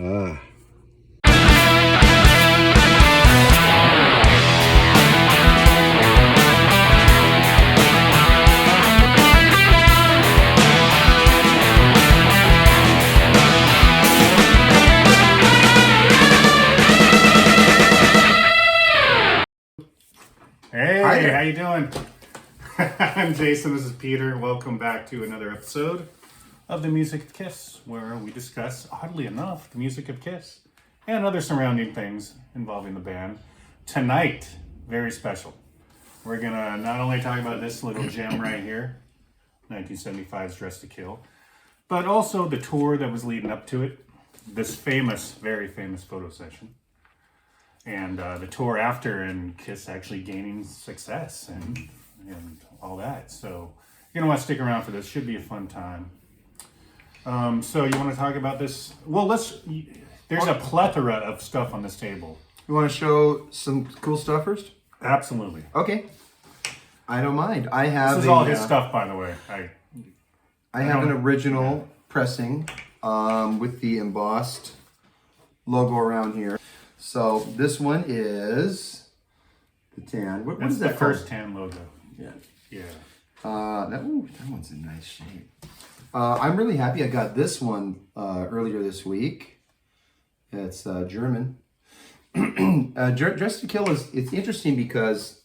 Ah. Hey, Hi there. how you doing? I'm Jason, this is Peter. Welcome back to another episode of The Music of Kiss, where we discuss, oddly enough, the music of Kiss and other surrounding things involving the band. Tonight, very special. We're gonna not only talk about this little gem right here, 1975's Dress to Kill, but also the tour that was leading up to it, this famous, very famous photo session. And the tour after, and Kiss actually gaining success and all that. So you're gonna want to stick around for this. Should be a fun time. So you want to talk about this? Well, there's a plethora of stuff on this table. You want to show some cool stuff first? Absolutely. Okay. I don't mind. I have This is all his stuff, by the way. I have an original pressing with the embossed logo around here. So this one is the tan. What That's is that the called? first tan logo. Yeah. Yeah. That one's in nice shape. I'm really happy I got this one earlier this week. It's German. Dress to Kill it's interesting because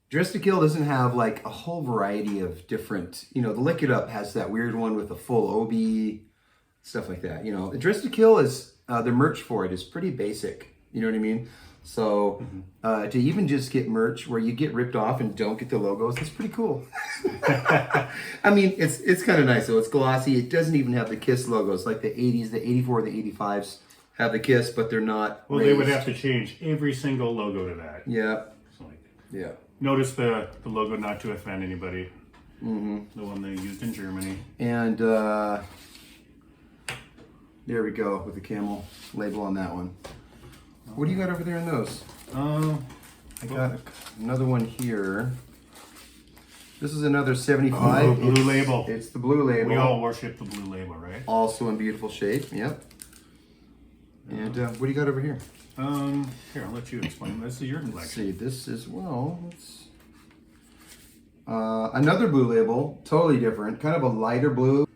Dress to Kill doesn't have like a whole variety of different, the Lick It Up has that weird one with a full OB, stuff like that. The Dress to Kill is, the merch for it is pretty basic. You know what I mean? So to even just get merch where you get ripped off and don't get the logos, that's pretty cool. I mean, it's kind of nice. So it's glossy. It doesn't even have the Kiss logos like the 80s, the 84, the 85s have the Kiss, but they're not Well, raised. they would have to change every single logo to that. Yeah. So, like, Yeah. notice the logo, not to offend anybody. The one they used in Germany. And there we go with the camel label on that one. What do you got over there in those? I got another one here. This is another 75. Oh, blue label. It's the blue label. We all worship the blue label, right? Also in beautiful shape. Yep. And what do you got over here? Here, I'll let you explain. This is your Let's collection. see. This is it's another blue label, totally different, kind of a lighter blue.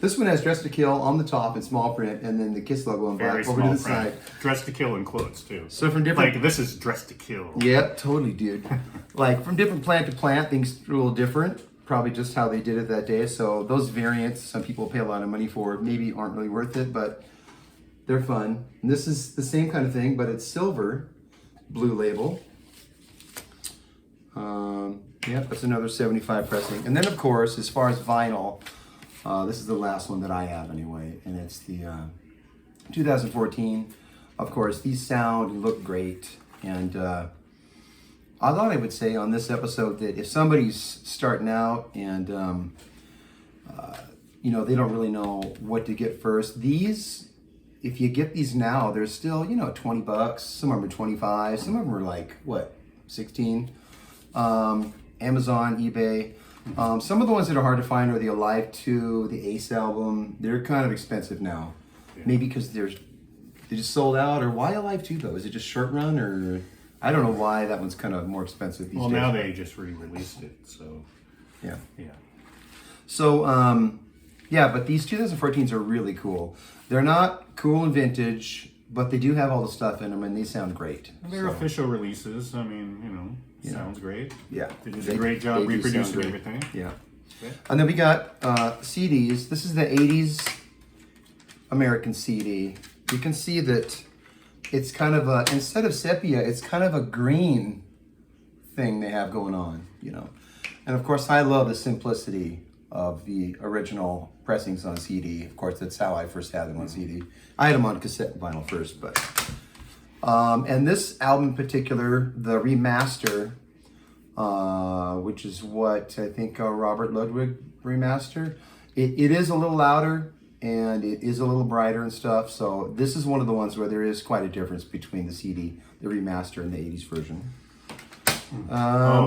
This one has Dress to Kill on the top in small print, and then the Kiss logo in Very black over to small the print. side. Dress to Kill in quotes, too. So from different, Like, this is Dress to Kill. yep, totally, dude. Like from different plant to plant, things are a little different. Probably just how they did it that day. So those variants, some people pay a lot of money for, maybe aren't really worth it, but they're fun. And this is the same kind of thing, but it's silver, blue label. Yep, that's another 75 pressing. And then, of course, as far as vinyl, this is the last one that I have anyway, and it's the 2014. Of course, these sound and look great. And I thought I would say on this episode that if somebody's starting out and they don't really know what to get first, these, if you get these now, they're still, $20. Some of them are 25. Some of them are like, 16? Amazon, eBay. Some of the ones that are hard to find are the Alive 2, the Ace album. They're kind of expensive now. Yeah. Maybe because they just sold out, or why Alive 2 though? Is it just short run, or I don't know why that one's kind of more expensive these days. Well, now they just re-released it, so yeah. So, but these 2014s are really cool. They're not cool and vintage, but they do have all the stuff in them, and they sound great. they're official releases. I mean, sounds great. Yeah. They did a great job they do sound reproducing great. everything. Yeah. Okay. And then we got CDs. This is the 80s American CD. You can see that it's kind of instead of sepia, it's kind of a green thing they have going on, And of course, I love the simplicity of the original pressings on CD. Of course, that's how I first had them on CD. I had them on cassette and vinyl first, but... and this album in particular, the remaster, which is what I think Robert Ludwig remastered, it is a little louder and it is a little brighter and stuff. So this is one of the ones where there is quite a difference between the CD, the remaster, and the 80s version.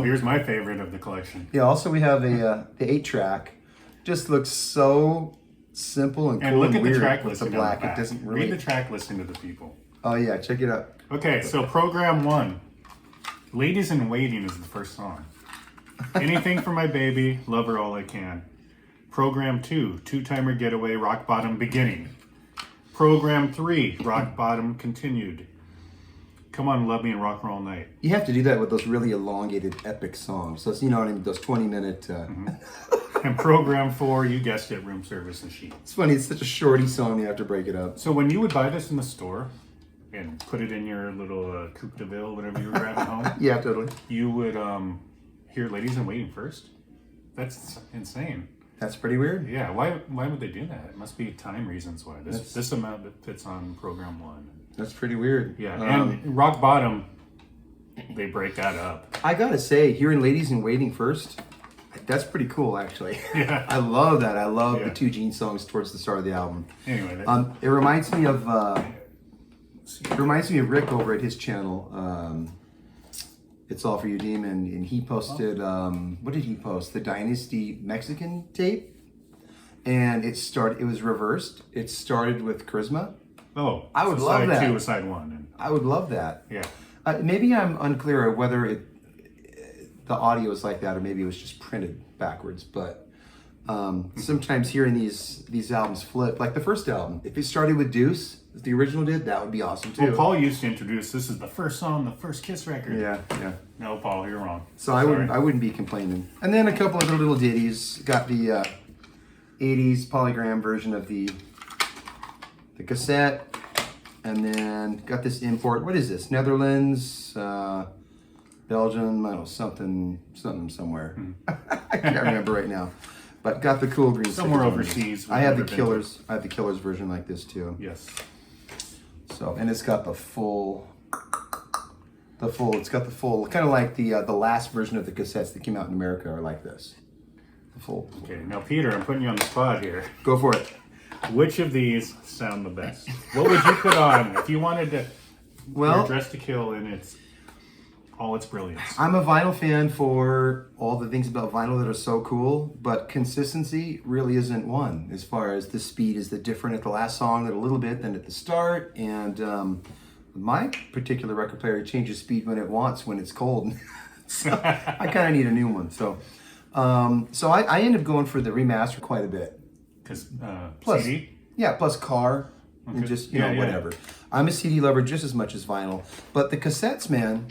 Here's my favorite of the collection. Yeah, also we have the 8-track. Just looks so simple and cool And look at weird the track with the listing. black. It doesn't really. Read the track listing to the people. Oh yeah, check it out. Okay, so program 1, Ladies in Waiting is the first song. Anything for My Baby, Love Her All I Can. Program 2, Two-Timer Getaway, Rock Bottom Beginning. Program 3, Rock Bottom Continued. Come On, Love Me and Rock and Roll Night. You have to do that with those really elongated epic songs. So you know what I mean, those 20-minute. And program 4, you guessed it, Room Service and Sheets. It's funny. It's such a shorty song. You have to break it up. So when you would buy this in the store and put it in your little Coupe de Ville, whatever you were grabbing home, Yeah, totally. you would hear Ladies in Waiting first. That's insane. That's pretty weird. Yeah, why would they do that? It must be time reasons why. This amount that fits on program 1. That's pretty weird. Yeah, and Rock Bottom, they break that up. I gotta say, hearing Ladies in Waiting first, that's pretty cool, actually. Yeah. I love that. I love the 2 Gene songs towards the start of the album. Anyway, It reminds me of Rick over at his channel. It's All for You, Demon, and he posted. What did he post? The Dynasty Mexican tape, and it was reversed. It started with Charisma. oh, I would so love side that. 2 was side 1. And, I would love that. yeah. Maybe I'm unclear of whether the audio is like that, or maybe it was just printed backwards. But sometimes hearing these albums flip, like the first album, if it started with Deuce, as the original did, that would be awesome too. Well, Paul used to introduce, this is the first song, the first Kiss record. Yeah. No, Paul, you're wrong. So I wouldn't be complaining. And then a couple of little ditties. Got the 80s polygram version of the cassette, and then got this import. What is this? Netherlands, Belgium, I don't know, something somewhere. I can't remember right now. But got the cool green. Somewhere sticker on it. overseas. I have the Killers. I have the Killers version like this too. Yes. So, and it's got the full. It's got the full, kind of like the last version of the cassettes that came out in America are like this. The full. Okay, now Peter, I'm putting you on the spot here. Go for it. Which of these sound the best? What would you put on if you wanted to wear Dress to Kill in all its brilliance? I'm a vinyl fan for all the things about vinyl that are so cool, but consistency really isn't one. As far as the speed is the different at the last song than a little bit than at the start, and my particular record player changes speed when it wants when it's cold. So I kind of need a new one. So I end up going for the remaster quite a bit. Because Plus, CD? yeah, plus car and just whatever. I'm a CD lover just as much as vinyl, but the cassettes, man,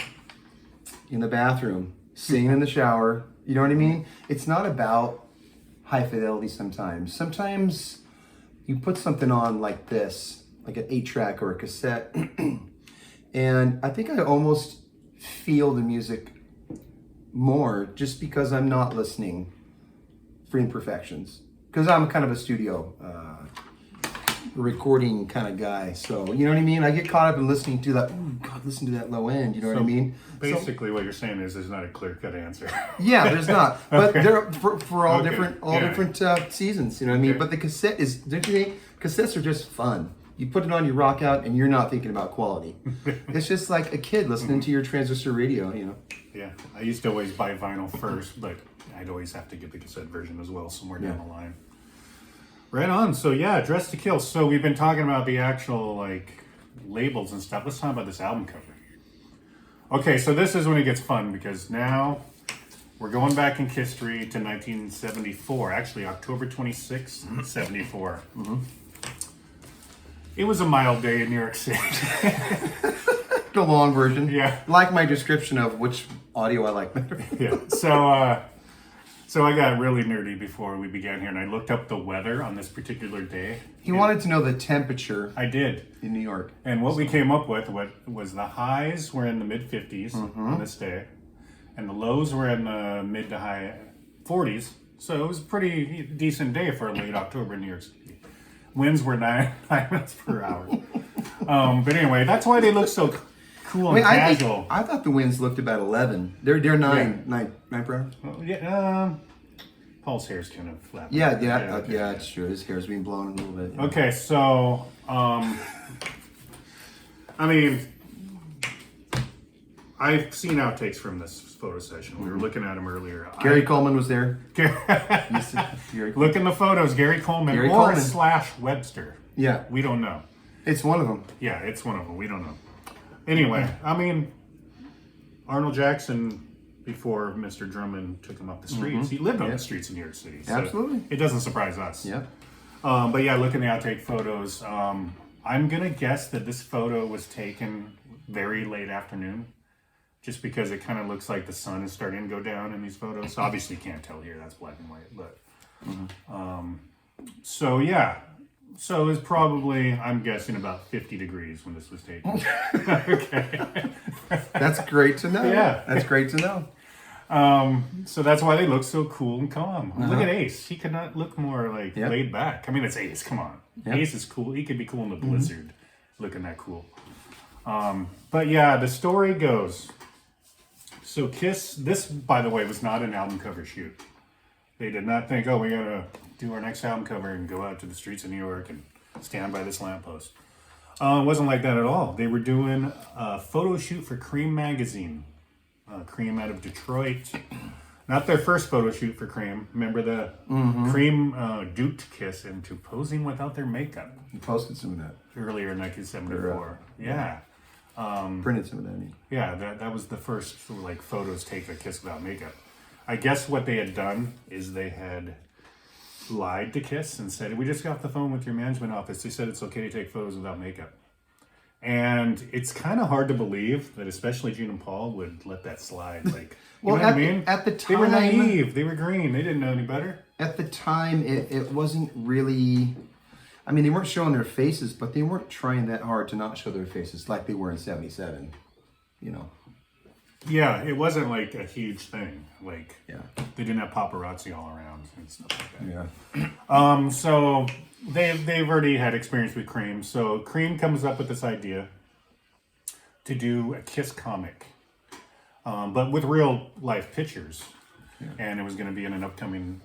in the bathroom, singing in the shower, you know what I mean? It's not about high fidelity sometimes. Sometimes you put something on like this, like an 8-track or a cassette, and I think I almost feel the music more just because I'm not listening for imperfections. Because I'm kind of a studio recording kind of guy, so you know what I mean. I get caught up in listening to that. Oh God, listen to that low end. You know what I mean? Basically, what you're saying is there's not a clear-cut answer. Yeah, there's not, but they're for all Okay. different seasons. You know what I mean? But the cassette is. Don't you think cassettes are just fun? You put it on, you rock out, and you're not thinking about quality. It's just like a kid listening to your transistor radio. You know? Yeah, I used to always buy vinyl first, but I'd always have to get the cassette version as well somewhere down the line. Right on. So yeah, Dress to Kill. So we've been talking about the actual labels and stuff. Let's talk about this album cover. Okay, so this is when it gets fun because now we're going back in history to 1974. Actually, October 26th, 74. Mm-hmm. It was a mild day in New York City. The long version. Yeah. Like my description of which audio I like better. Yeah. So I got really nerdy before we began here, and I looked up the weather on this particular day. He wanted to know the temperature I did. in New York. And what we came up with was the highs were in the mid-50s on this day, and the lows were in the mid to high 40s. So it was a pretty decent day for a late October in New York City. Winds were 9 miles per hour. But anyway, that's why they look so cool and casual. I thought the winds looked about 11. They're 9 per hour. Well, yeah. Paul's hair's kind of flapping. Yeah, it's true. His hair's being blown a little bit. Yeah. Okay, so I mean, I've seen outtakes from this photo session. We were looking at them earlier. Gary Coleman was there. Look in the photos, Gary Coleman / Webster. Yeah. We don't know. It's one of them. Yeah, it's one of them. We don't know. Anyway, I mean, Arnold Jackson, before Mr. Drummond took him up the streets, he lived on the streets of New York City. So Absolutely. It doesn't surprise us. Yeah. But yeah, look in the outtake photos. I'm going to guess that this photo was taken very late afternoon. Just because it kind of looks like the sun is starting to go down in these photos. So obviously you can't tell here, that's black and white. But so yeah. So it's probably, I'm guessing, about 50 degrees when this was taken. Okay. That's great to know. Yeah. That's great to know. So that's why they look so cool and calm. Look at Ace. He could not look more like laid back. I mean, it's Ace. Come on. Ace is cool. He could be cool in the blizzard, looking that cool. But yeah, the story goes. So Kiss, this, by the way, was not an album cover shoot. They did not think, oh, we gotta do our next album cover and go out to the streets of New York and stand by this lamppost. It wasn't like that at all. They were doing a photo shoot for Cream magazine. Cream out of Detroit. Not their first photo shoot for Cream. Remember the Cream duped Kiss into posing without their makeup. You posted some of that. Earlier in 1974. Yeah. Printed some of that. I mean. Yeah, that was the first like photos taken of Kiss without makeup. I guess what they had done is they had lied to Kiss and said, we just got off the phone with your management office. They said it's okay to take photos without makeup. And it's kind of hard to believe that especially Gene and Paul would let that slide. Like, well, you know what I mean? At the time, they were naive. They were green. They didn't know any better. At the time, it wasn't really... I mean, they weren't showing their faces, but they weren't trying that hard to not show their faces like they were in 77, you know? Yeah, it wasn't like a huge thing. Like, yeah, they didn't have paparazzi all around and stuff like that. Yeah. So they've already had experience with Cream. So Cream comes up with this idea to do a Kiss comic, but with real life pictures. Yeah. And it was going to be in an upcoming...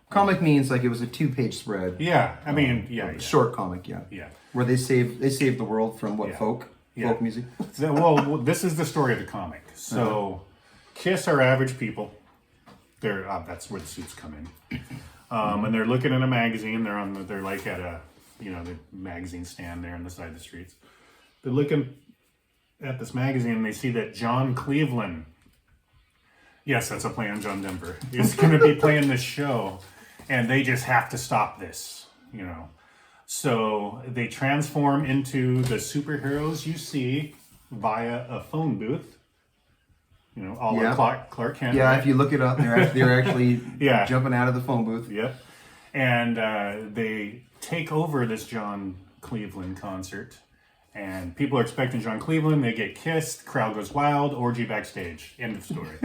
comic means like it was a 2-page spread. Yeah, I mean, short comic, yeah. Where they saved the world from what, folk music? Well, this is the story of the comic. So, Kiss are average people. They're that's where the suits come in, and they're looking at a magazine. They're like at a the magazine stand there on the side of the streets. They're looking at this magazine and they see that John Cleveland. Yes, that's a play on John Denver. Is going to be playing this show. And they just have to stop this, So they transform into the superheroes you see via a phone booth, all like Clark Kent. Yeah, right? if you look it up, they're actually jumping out of the phone booth. Yep. And they take over this John Cleveland concert. And people are expecting John Cleveland. They get kissed. Crowd goes wild. Orgy backstage. End of story.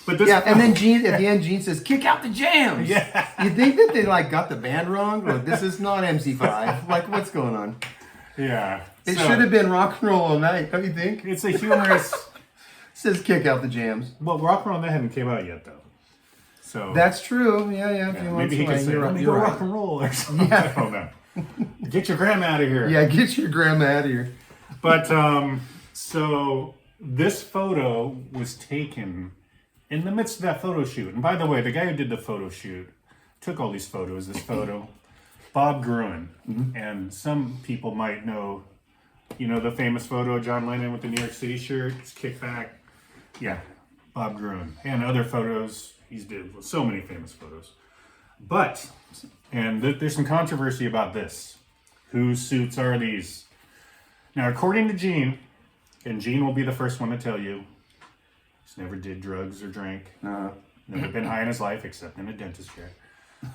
But this and then Gene at the end. Gene says, "Kick out the jams." Yeah. You think that they got the band wrong? Like, this is not MC5. Like, what's going on? Yeah. It should have been Rock and Roll All Night. Don't you think? It's a humorous. Says, "Kick out the jams." Well, Rock and Roll All Night hadn't came out yet though. So that's true. Yeah. Maybe he could say, "Let me go rock and roll" or something. Yeah. I don't know. Get your grandma out of here. Yeah, get your grandma out of here. But, so this photo was taken in the midst of that photo shoot. And by the way, the guy who did the photo shoot took all these photos, this photo, Bob Gruen. Mm-hmm. And some people might know, the famous photo of John Lennon with the New York City shirt, it's kicked back. Yeah, Bob Gruen. And other photos, he's did so many famous photos. But, and there's some controversy about this. Whose suits are these? Now, according to Gene, and Gene will be the first one to tell you, he's never did drugs or drank. Never been high in his life, except in a dentist chair.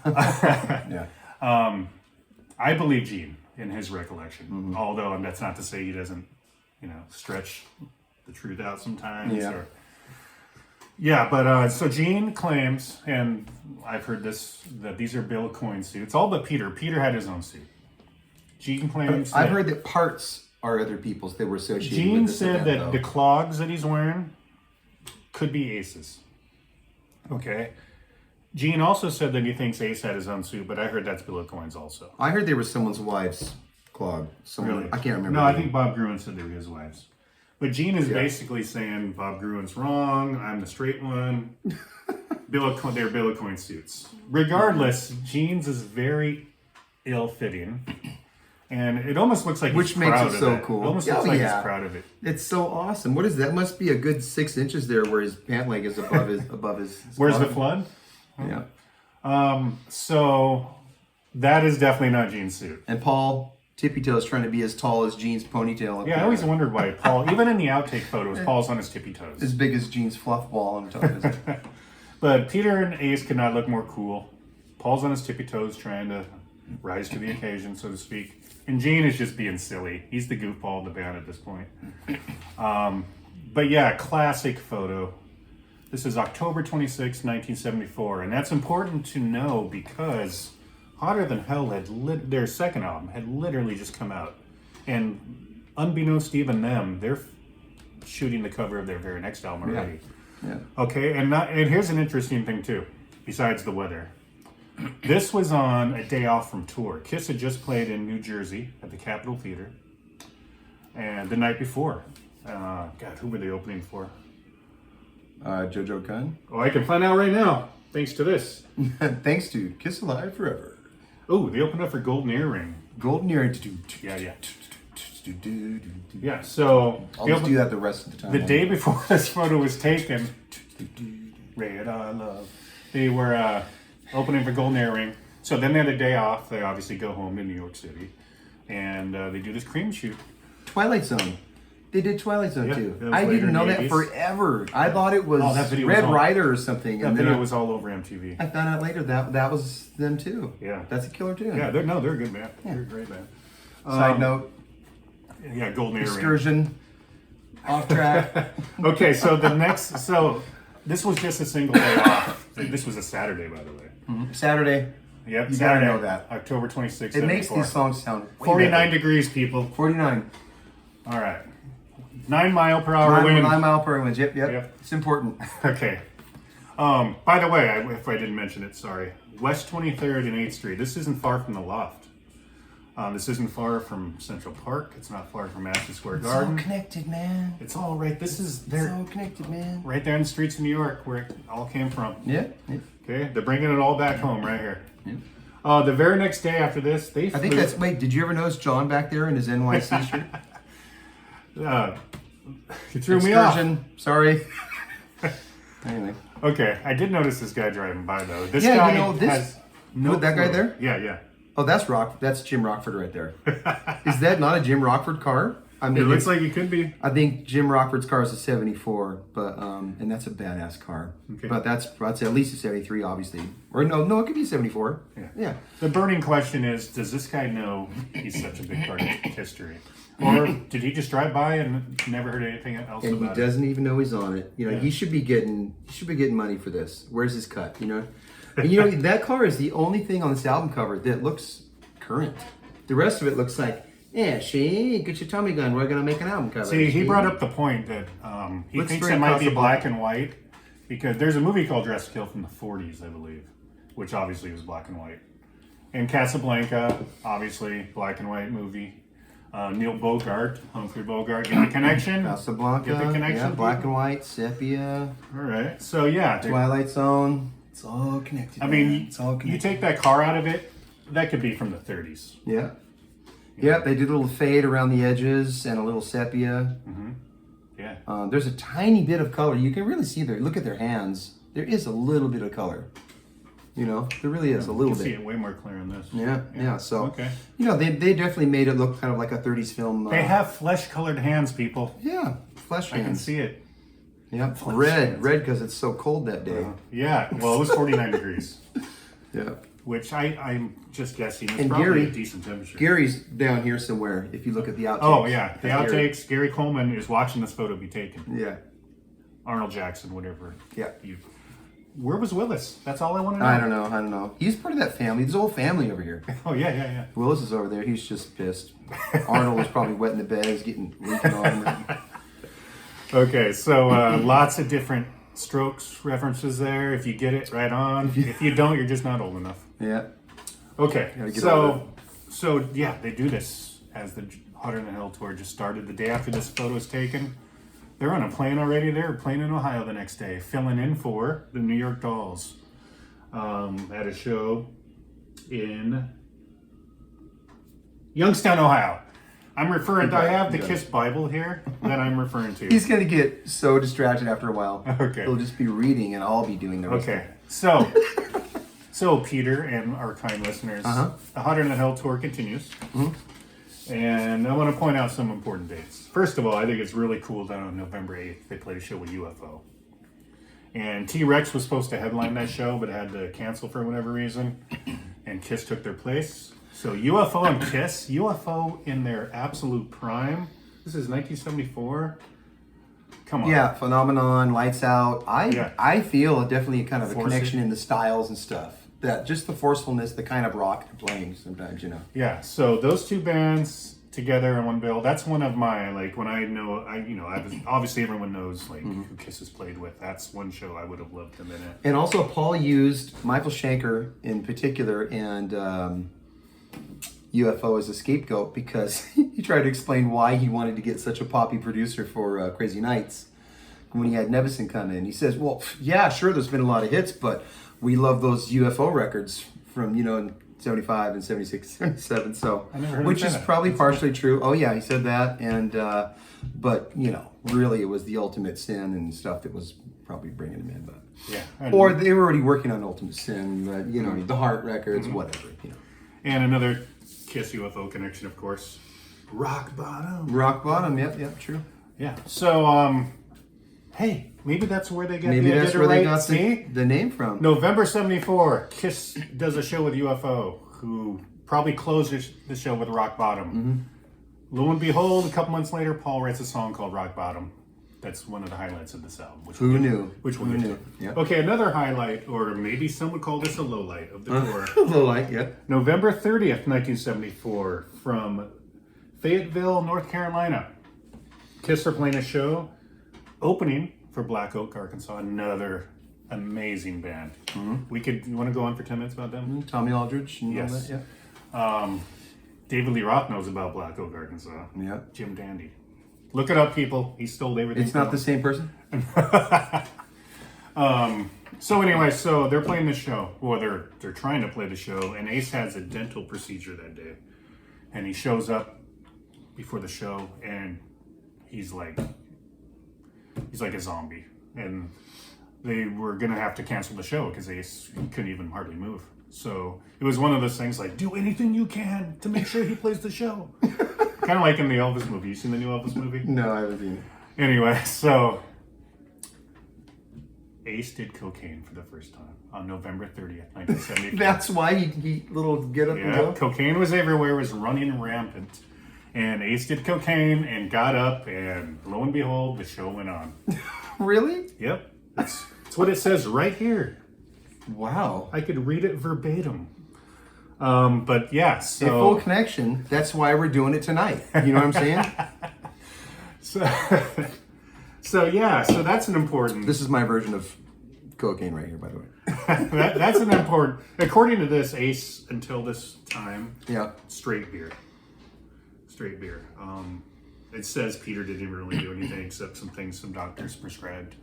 Yeah. I believe Gene in his recollection, although that's not to say he doesn't, stretch the truth out sometimes. But so Gene claims, and I've heard this, that these are Bill Coyne suits, all but Peter. Peter had his own suit. Gene claims I've heard that parts are other people's that were associated Gene with this said event, that the clogs that he's wearing could be Ace's. Okay. Gene also said that he thinks Ace had his own suit, but I heard that's Bill Coyne's also. I heard they were someone's wife's clog. Really? I can't remember. No, I think Bob Gruen said they were his wives. But Gene is basically saying Bob Gruen's wrong. I'm the straight one. They're Bill of Coin suits. Regardless, Gene's is very ill-fitting. And it almost looks like Which he's makes proud it of so it. cool. It almost looks like he's proud of it. It's so awesome. What is that? Must be a good 6 inches there where his pant leg is above his Where's the bottom. flood? Yeah. So that is definitely not Gene's suit. And Paul Tippy Toes trying to be as tall as Gene's ponytail. Up Yeah, I there. always wondered why Paul, even in the outtake photos, Paul's on his tippy toes. As big as Gene's fluff ball on top of his But Peter and Ace could not look more cool. Paul's on his tippy toes trying to rise to the occasion, so to speak. And Gene is just being silly. He's the goofball of the band at this point. But yeah, classic photo. This is October 26, 1974. And that's important to know because Hotter Than Hell their second album had literally just come out. And unbeknownst to even them, they're shooting the cover of their very next album already. Yeah. Okay, and here's an interesting thing too, besides the weather. This was on a day off from tour. Kiss had just played in New Jersey at the Capitol Theater. And the night before, God, who were they opening for? JoJo Gunn. Oh, I can find out right now, thanks to this. Thanks to Kiss Alive Forever. Oh, they opened up for Golden Earring. Golden Earring. Yeah. Yeah, so I'll just do that the rest of the time. the day before this photo was taken, Red I Love, they were opening for Golden Earring. So then they had a day off. They obviously go home to New York City, and they do this cream shoot. Twilight Zone. They did Twilight Zone too. that was I later didn't in know the that 80s. forever. I thought it was that video was Red on- Rider or something. That And video then was all over MTV. I found out later that was them too. Yeah. That's a killer tune. Yeah, they're a good band. They're a great band. Side note, Yeah, Golden Earring. excursion, off track. Okay, so this was just a single day off. This was a Saturday, by the way. Saturday. Yep, You Saturday, gotta know that. October 26th. It makes these songs sound way 49 better. degrees, people. 49. All right. 9 mile per hour wind. 9 mile per hour winds. Yep. Yep. It's important. Okay. By the way, if I didn't mention it, sorry. West 23rd and 8th Street. This isn't far from the Loft. This isn't far from Central Park. It's not far from Madison Square It's all Garden. connected, man. It's all right. This is It's they're all connected, man. right there in the streets of New York, where it all came from. Yeah. Okay, they're bringing it all back home right here. The very next day after this, they I think flew- that's. Wait, did you ever notice John back there in his NYC shirt? He threw me off. Excursion. Sorry. Anyway. Okay, I did notice this guy driving by though. This Yeah, guy you know, this- has no What, that guy clue. there? Yeah. Oh, that's Jim Rockford right there. Is that not a Jim Rockford car? I It mean, looks like he could be. I think Jim Rockford's car is a 74, but and that's a badass car. Okay. But that's at least a 73, obviously. Or no, it could be a 74. Yeah. The burning question is, does this guy know he's such a big part of history? Or did he just drive by and never heard anything else And he about it? doesn't even know he's on it. You know, Yeah. he should be getting money for this. Where's his cut? You know, and you know that car is the only thing on this album cover that looks current. The rest of it looks like, yeah, she get your Tommy gun. We're gonna make an album cover. See, he She- brought up the point that he Looks thinks very it might be Casablanca. black and white because there's a movie called Dress to Kill from the 40s, I believe, which obviously was black and white. And Casablanca, obviously, black and white movie. Neil Bogart, Humphrey Bogart, get the connection? Casablanca. Get the connection? Yeah, black and white, sepia, All right. So, yeah. Twilight Zone. It's all connected. I man. mean, it's all you connected. take that car out of it, that could be from the 30s. Yeah. Yeah, they did a little fade around the edges and a little sepia. Yeah. There's a tiny bit of color. You can really see there. Look at their hands. There is a little bit of color. You know, there really is a You little can see bit. it way more clear in this. Yeah. So, Okay. you know, they definitely made it look kind of like a 30s film. They have flesh-colored hands, people. Yeah, flesh I can hands. see it. Yeah, Flesh red hands. because it's so cold that day. Yeah. Well, it was 49 degrees, Yeah. which I'm just guessing is And probably Gary- a decent temperature. Gary's down here somewhere. If you look at the outtakes. Oh, yeah. The That's Gary. outtakes, Gary Coleman is watching this photo be taken. Yeah. Arnold Jackson, whatever. Yeah. Where was Willis? That's all I want to know. I don't know. He's part of that family. There's a whole family over here. Oh, yeah. Willis is over there. He's just pissed. Arnold was probably wetting the bed. He's getting leaking on him. Okay, so lots of different Strokes references there. If you get it, right on. If you don't, you're just not old enough. Yeah. Okay, Gotta get over so yeah, they do this as the Hotter Than Hell tour just started. The day after this photo is taken, They're on a plane already. They're playing in Ohio the next day, filling in for the New York Dolls at a show in Youngstown, Ohio. I'm referring to, I have the Kiss Bible here that I'm referring to. He's going to get so distracted after a while. Okay. He'll just be reading and I'll be doing the rest. Okay. So Peter and our kind listeners, the Hotter Than Hell tour continues. And I want to point out some important dates. First of all, I think it's really cool that on November 8th, they played a show with UFO. And T-Rex was supposed to headline that show, but had to cancel for whatever reason. And Kiss took their place. So UFO and Kiss, UFO in their absolute prime. This is 1974. Come on. Yeah, Phenomenon, Lights Out. I feel definitely kind of a Force connection in the styles and stuff. That just the forcefully, the kind of rock they're playing sometimes, you know. Yeah, so those two bands together in one bill, that's one of my, like, when I was, obviously everyone knows, like, who Kiss has played with. That's one show I would have loved them in it. And also Paul used Michael Schenker in particular and UFO as a scapegoat because he tried to explain why he wanted to get such a poppy producer for Crazy Nights when he had Nevison come in. He says, well, yeah, sure, there's been a lot of hits, but we love those UFO records from, in 75 and 76, 77. So, which is probably partially true. Oh yeah, he said that. And, but really it was the Ultimate Sin and stuff that was probably bringing him in, but yeah. or they were already working on Ultimate Sin, but, the Heart records, whatever, And another Kiss UFO connection, of course. Rock Bottom. Rock Bottom, yep, true. Yeah. So, hey, maybe that's where they got maybe the that's where they got the name from. November 74, Kiss does a show with UFO, who probably closed the show with Rock Bottom. Lo and behold, a couple months later, Paul writes a song called Rock Bottom. That's one of the highlights of this album. Who knew? Which we'll get to. Yep. Okay, another highlight, or maybe some would call this a low light of the tour. Low light, yeah. November 30th, 1974, from Fayetteville, North Carolina. Kiss are playing a show opening for Black Oak, Arkansas. Another amazing band. You want to go on for 10 minutes about them? Tommy Aldridge and all Yes. that, yeah. David Lee Roth knows about Black Oak, Arkansas. Yeah. Jim Dandy. Look it up, people. He stole everything. It's not the same person? So anyway, so they're playing the show. Well, they're trying to play the show, and Ace has a dental procedure that day. And he shows up before the show, and he's like a zombie. And they were going to have to cancel the show because Ace couldn't even hardly move. So it was one of those things like, do anything you can to make sure he plays the show. Kind of like in the Elvis movie. You seen the new Elvis movie? No, I haven't seen it. Anyway, so Ace did cocaine for the first time on November 30th, 1974. That's why he little get up and Yeah, go? cocaine was everywhere, was running rampant. And Ace did cocaine and got up, and lo and behold, the show went on. Really? Yep. That's what it says right here. Wow. I could read it verbatim. But yeah, so... A full connection. That's why we're doing it tonight. You know what I'm saying? So that's an important... This is my version of cocaine right here, by the way. that's an important... According to this, Ace, until this time, Yeah. straight beer. It says Peter didn't really do anything except some things some doctors prescribed.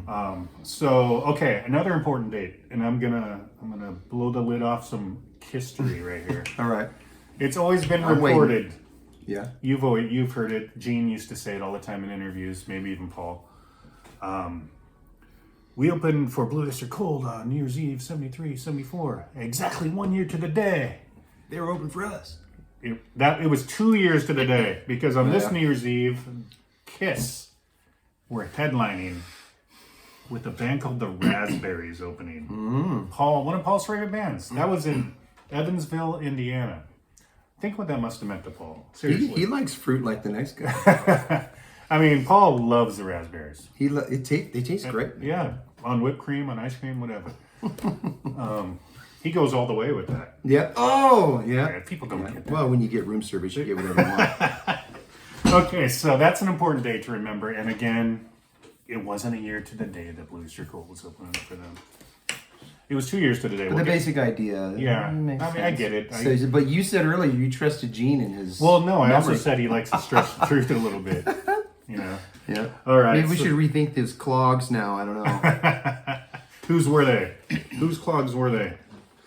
Okay, another important date, and I'm gonna blow the lid off some history right here. All right. It's always been I'm reported. waiting. Yeah. You've heard it. Gene used to say it all the time in interviews, maybe even Paul. We opened for Blue Oyster Cult on New Year's Eve, 73, 74. Exactly 1 year to the day. They were open for us. It was 2 years to the day, because on this New Year's Eve, Kiss were headlining with a band called the Raspberries opening. One of Paul's favorite bands. That was in Evansville, Indiana. Think what that must have meant to Paul. Seriously. He likes fruit like the next guy. I mean, Paul loves the Raspberries. They taste great. Yeah, on whipped cream, on ice cream, whatever. He goes all the way with that. Yeah. Oh, yeah. Yeah, people don't get that. Well, when you get room service, you get whatever you want. Okay, so that's an important date to remember. And again, it wasn't a year to the day that Blue Oyster Cult was opening up for them. It was 2 years to the day. But the basic idea. Yeah, makes I mean, I get it. But you said earlier you trusted Gene and his. Well, no, I also memory. said he likes to stretch the truth a little bit. You know, Yeah. All right. Maybe we should rethink those clogs now. I don't know. Whose were they? Whose clogs were they?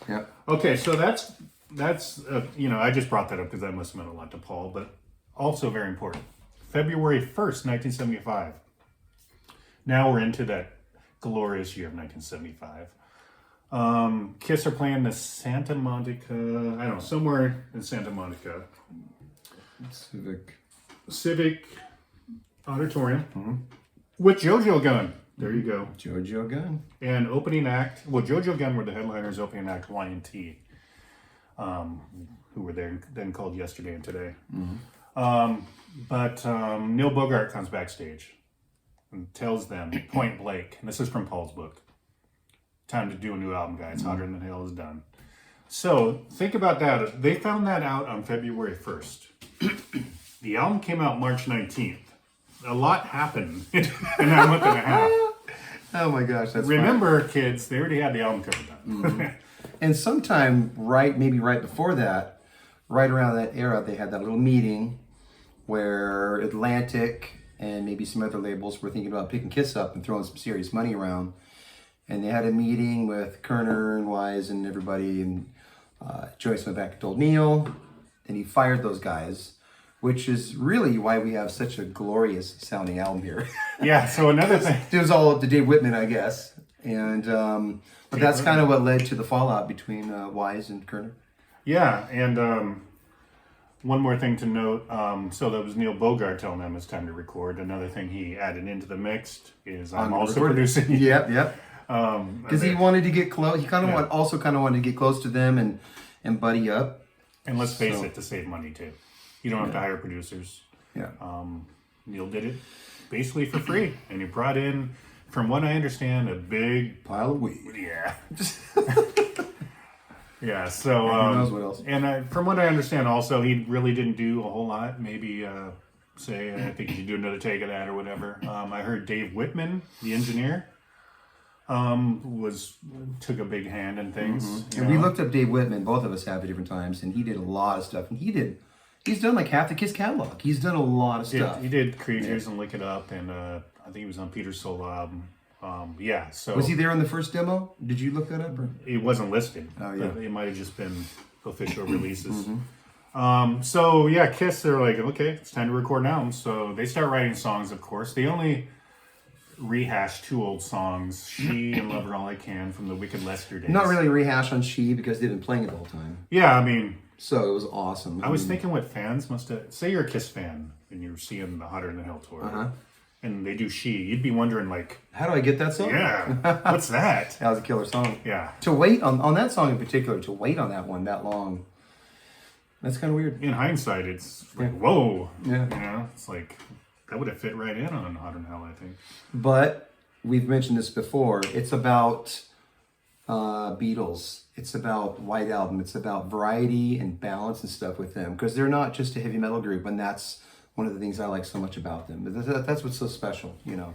Yeah. Okay, so that's I just brought that up because that must have meant a lot to Paul, but also very important. February 1st, 1975. Now we're into that glorious year of 1975. Kiss are playing the Santa Monica, I don't know, somewhere in Santa Monica. Civic Auditorium with JoJo Gunn. There you go. JoJo Gunn. And opening act, JoJo Gunn were the headliners, opening act Y&T, who were there then called Yesterday and Today. But Neil Bogart comes backstage and tells them point blank, and this is from Paul's book, time to do a new album, guys. Hotter Than Hell is done. So think about that. They found that out on February 1st. The album came out March 19th. A lot happened in that month and a half. Oh my gosh, that's Remember, kids, they already had the album cover done. And sometime maybe right before that, right around that era, they had that little meeting where Atlantic and maybe some other labels were thinking about picking Kiss up and throwing some serious money around. And they had a meeting with Kerner and Wise and everybody, and Joyce went back and told Neil, and he fired those guys, which is really why we have such a glorious sounding album here. Yeah, so another thing. It was all up to Dave Whitman, I guess. And but that's kind of what led to the fallout between Wise and Kerner. Yeah, and one more thing to note. So that was Neil Bogart telling them it's time to record. Another thing he added into the mix is I'm also producing. Yep. Because he wanted to get close. He kind of also wanted to get close to them and buddy up. And let's face it, to save money too. You don't have to hire producers. Yeah. Neil did it basically for free, and he brought in, from what I understand, a big pile of weed. Yeah. Yeah. So. Who knows what else? And from what I understand, also he really didn't do a whole lot. Maybe say I think you should do another take of that or whatever. I heard Dave Whitman, the engineer, took a big hand in things. And we looked up Dave Whitman. Both of us have at different times, and he did a lot of stuff. And he's done like half the Kiss catalog. He's done a lot of stuff. He did Creatures and Lick It Up, and I think he was on Peter's solo album. So was he there on the first demo? Did you look that up? Or? It wasn't listed. Oh yeah, it might have just been official releases. Kiss, they're like, okay, it's time to record an album. So they start writing songs. Of course, they only rehash two old songs, She and Love Her All I Can, from the Wicked Lester days. Not really a rehash on She because they've been playing it the whole time. Yeah, I mean, so it was awesome. I was thinking what fans must have, say you're a Kiss fan and you're seeing the Hotter Than Hell tour, and they do She, you'd be wondering like, how do I get that song? Yeah, what's that? That was a killer song. Yeah. To wait on that song in particular, to wait on that one that long, that's kind of weird. In hindsight, it's like, whoa. Yeah. You know, it's like, that would have fit right in on Hotter Than Hell, I think. But we've mentioned this before. It's about Beatles. It's about White Album. It's about variety and balance and stuff with them, because they're not just a heavy metal group, and that's one of the things I like so much about them. That's what's so special, you know.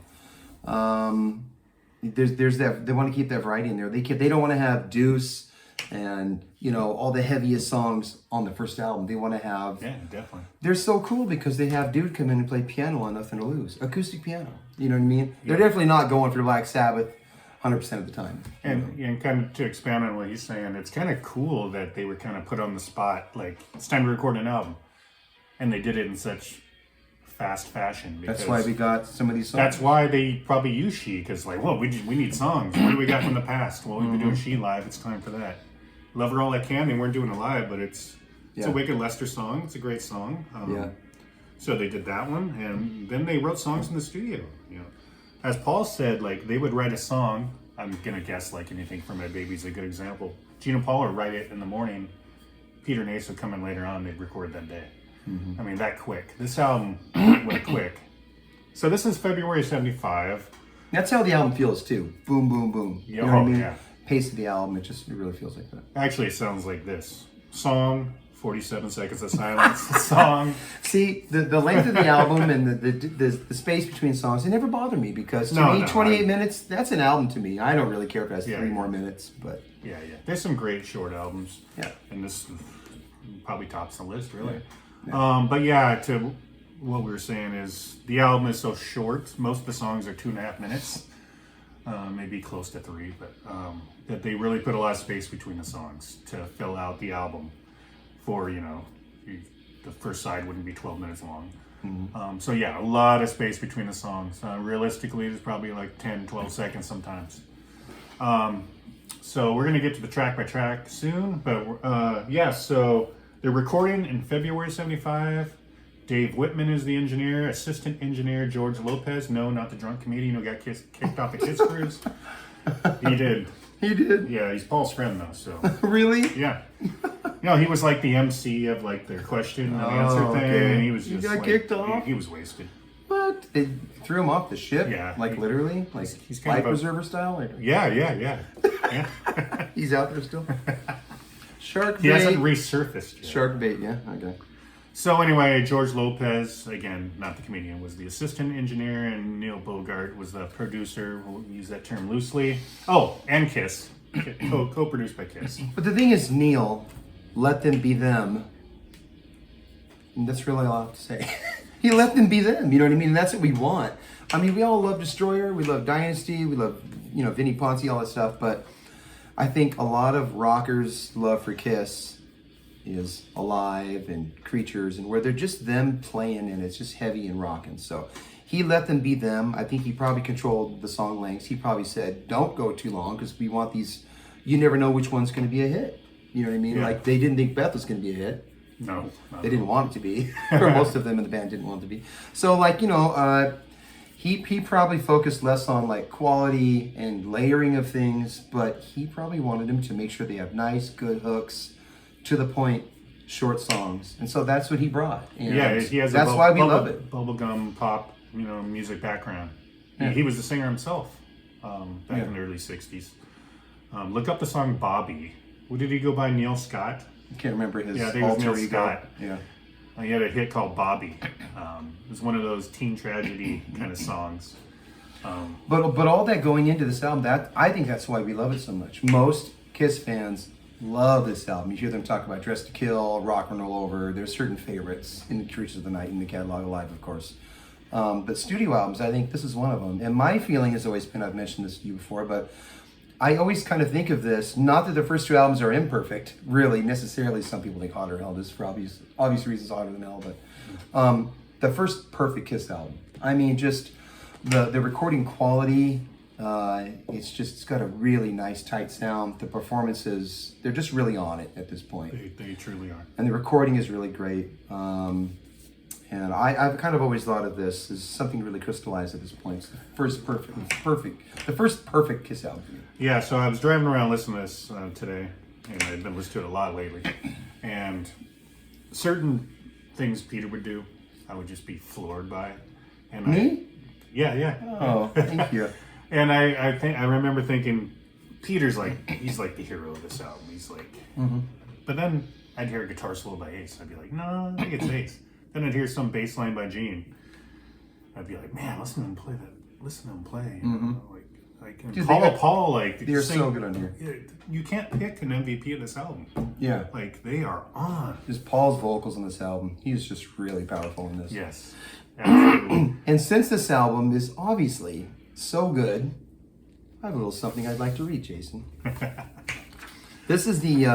There's that, they want to keep that variety in there. They don't want to have Deuce and, you know, all the heaviest songs on the first album. They want to have... Yeah, definitely. They're so cool because they have dude come in and play piano on Nothing to Lose. Acoustic piano. You know what I mean? Yeah. They're definitely not going for Black Sabbath 100% of the time. And kind of to expand on what he's saying, it's kind of cool that they were kind of put on the spot, like, it's time to record an album. And they did it in such fast fashion. That's why we got some of these songs. That's why they probably use She, because like, well, we need songs. What do we got from the past? Well, we've been doing She live. It's time for that. Love Her All I Can. They weren't doing it live, but it's a Wicked Lester song. It's a great song. So they did that one, and then they wrote songs in the studio. You know, as Paul said, like they would write a song. I'm gonna guess like Anything for My Baby's a good example. Gene and Paul would write it in the morning. Peter and Ace would come in later on. They'd record that day. I mean, that quick. This album went quick. So this is February 75. That's how the album feels too. Boom, boom, boom. Yeah, you know what I mean? Yeah. Pace of the album, it really feels like that. Actually, it sounds like this. Song, 47 seconds of silence. Song. See, the length of the album and the space between songs, it never bothered me, because to me, 28 minutes, that's an album to me. I don't really care if it has 3 more minutes, but... Yeah. There's some great short albums. Yeah. And this probably tops the list, really. Yeah. But yeah, to what we were saying is the album is so short. Most of the songs are 2.5 minutes, maybe close to 3, but that they really put a lot of space between the songs to fill out the album. For the first side wouldn't be 12 minutes long. Mm-hmm. So yeah, a lot of space between the songs. Realistically, there's probably like 10, 12 seconds sometimes. So we're gonna get to the track by track soon, but so they're recording in February '75. Dave Whitman is the engineer. Assistant engineer George Lopez. No, not the drunk comedian who got kicked off the Kiss Cruise. He did. He did? Yeah, he's Paul's friend though. So Really? yeah. He was like the MC of like their question and answer thing, and he was just got kicked off. He was wasted. What? They threw him off the ship? Yeah. Like literally? Like he's kind life of preserver style? Like, Yeah. he's out there still? Shark He bait. hasn't resurfaced yet. Shark bait, yeah. Okay. So anyway, George Lopez, again, not the comedian, was the assistant engineer, and Neil Bogart was the producer. We'll use that term loosely. Oh, and Kiss. Co-produced by Kiss. But the thing is, Neil, let them be them. And that's really all I have to say. He let them be them, you know what I mean? And that's what we want. I mean, we all love Destroyer, we love Dynasty, we love, Vinnie Ponce, all that stuff, but I think a lot of rockers' love for Kiss is Alive and Creatures, and where they're just them playing and it's just heavy and rocking. So he let them be them. I think he probably controlled the song lengths. He probably said, don't go too long because we want these, you never know which one's going to be a hit. You know what I mean? Yeah. Like they didn't think Beth was going to be a hit. No. They didn't want it to be, or most of them in the band didn't want it to be. So like, he probably focused less on like quality and layering of things, but he probably wanted them to make sure they have nice, good hooks, to the point, short songs. And so that's what he brought. And Yeah, he has that's why we love it. Bubblegum pop, music background. Yeah. He was the singer himself back in the early 60s. Look up the song Bobby. What did he go by? Neil Scott? I can't remember his Yeah, I think it was alter Neil ego. Scott. Yeah. He had a hit called Bobby. It was one of those teen tragedy kind of songs. But all that going into this album, I think that's why we love it so much. Most Kiss fans love this album. You hear them talk about Dress to Kill, Rock and Roll Over. There's certain favorites in the Creatures of the Night, in the catalog Alive, of course. But studio albums, I think this is one of them. And my feeling has always been, I've mentioned this to you before, but I always kind of think of this, not that the first two albums are imperfect, really, necessarily. Some people think Hotter Hell is for obvious reasons Hotter Than Hell, but the first perfect Kiss album. I mean, just the recording quality, it's got a really nice tight sound. The performances, they're just really on it at this point. They truly are. And the recording is really great. And I've kind of always thought of this as something really crystallized at this point. It's the first perfect Kiss album. Yeah, so I was driving around listening to this today, and I've been listening to it a lot lately. And certain things Peter would do, I would just be floored by. And Me? Yeah. Oh, thank you. And I remember thinking, Peter's he's like the hero of this album. He's like, but then I'd hear a guitar solo by Ace. I'd be like, no, I think it's Ace. Then I'd hear some bass line by Gene. I'd be like, man, listen to him play that. Listen to him play. You know, and Dude, Paul, they're so good on here. You can't pick an MVP of this album. Yeah. Like, they are on. Just Paul's vocals on this album. He's just really powerful in this. Yes. Absolutely. And since this album is obviously so good, I have a little something I'd like to read, Jason. This is the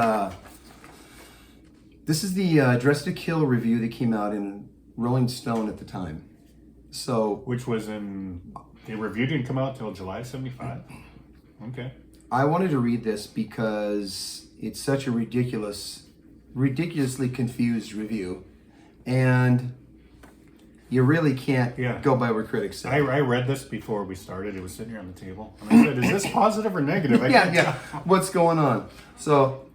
Dress to Kill review that came out in Rolling Stone at the time. So, Which was the review didn't come out till July '75. Okay. I wanted to read this because it's such a ridiculously confused review, and you really can't go by what critics say. I read this before we started. It was sitting here on the table, and I said, "Is this positive or negative?" Yeah. What's going on? So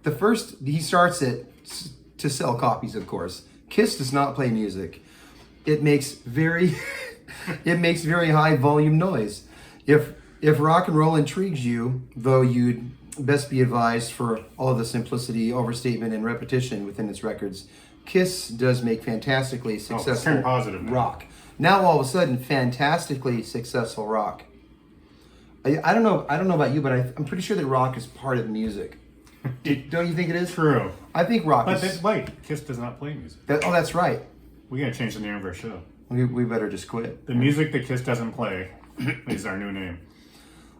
he starts it to sell copies, of course. Kiss does not play music. It makes very high volume noise. If rock and roll intrigues you, though you'd best be advised for all of the simplicity, overstatement, and repetition within its records, Kiss does make fantastically successful turn positive now. rock. Now all of a sudden, fantastically successful rock. I don't know about you, but I'm pretty sure that rock is part of the music. Don't you think it is? True. I think rock But is... wait, Kiss does not play music. That's right. We gotta change the name of our show. We better just quit. The music that Kiss doesn't play is our new name.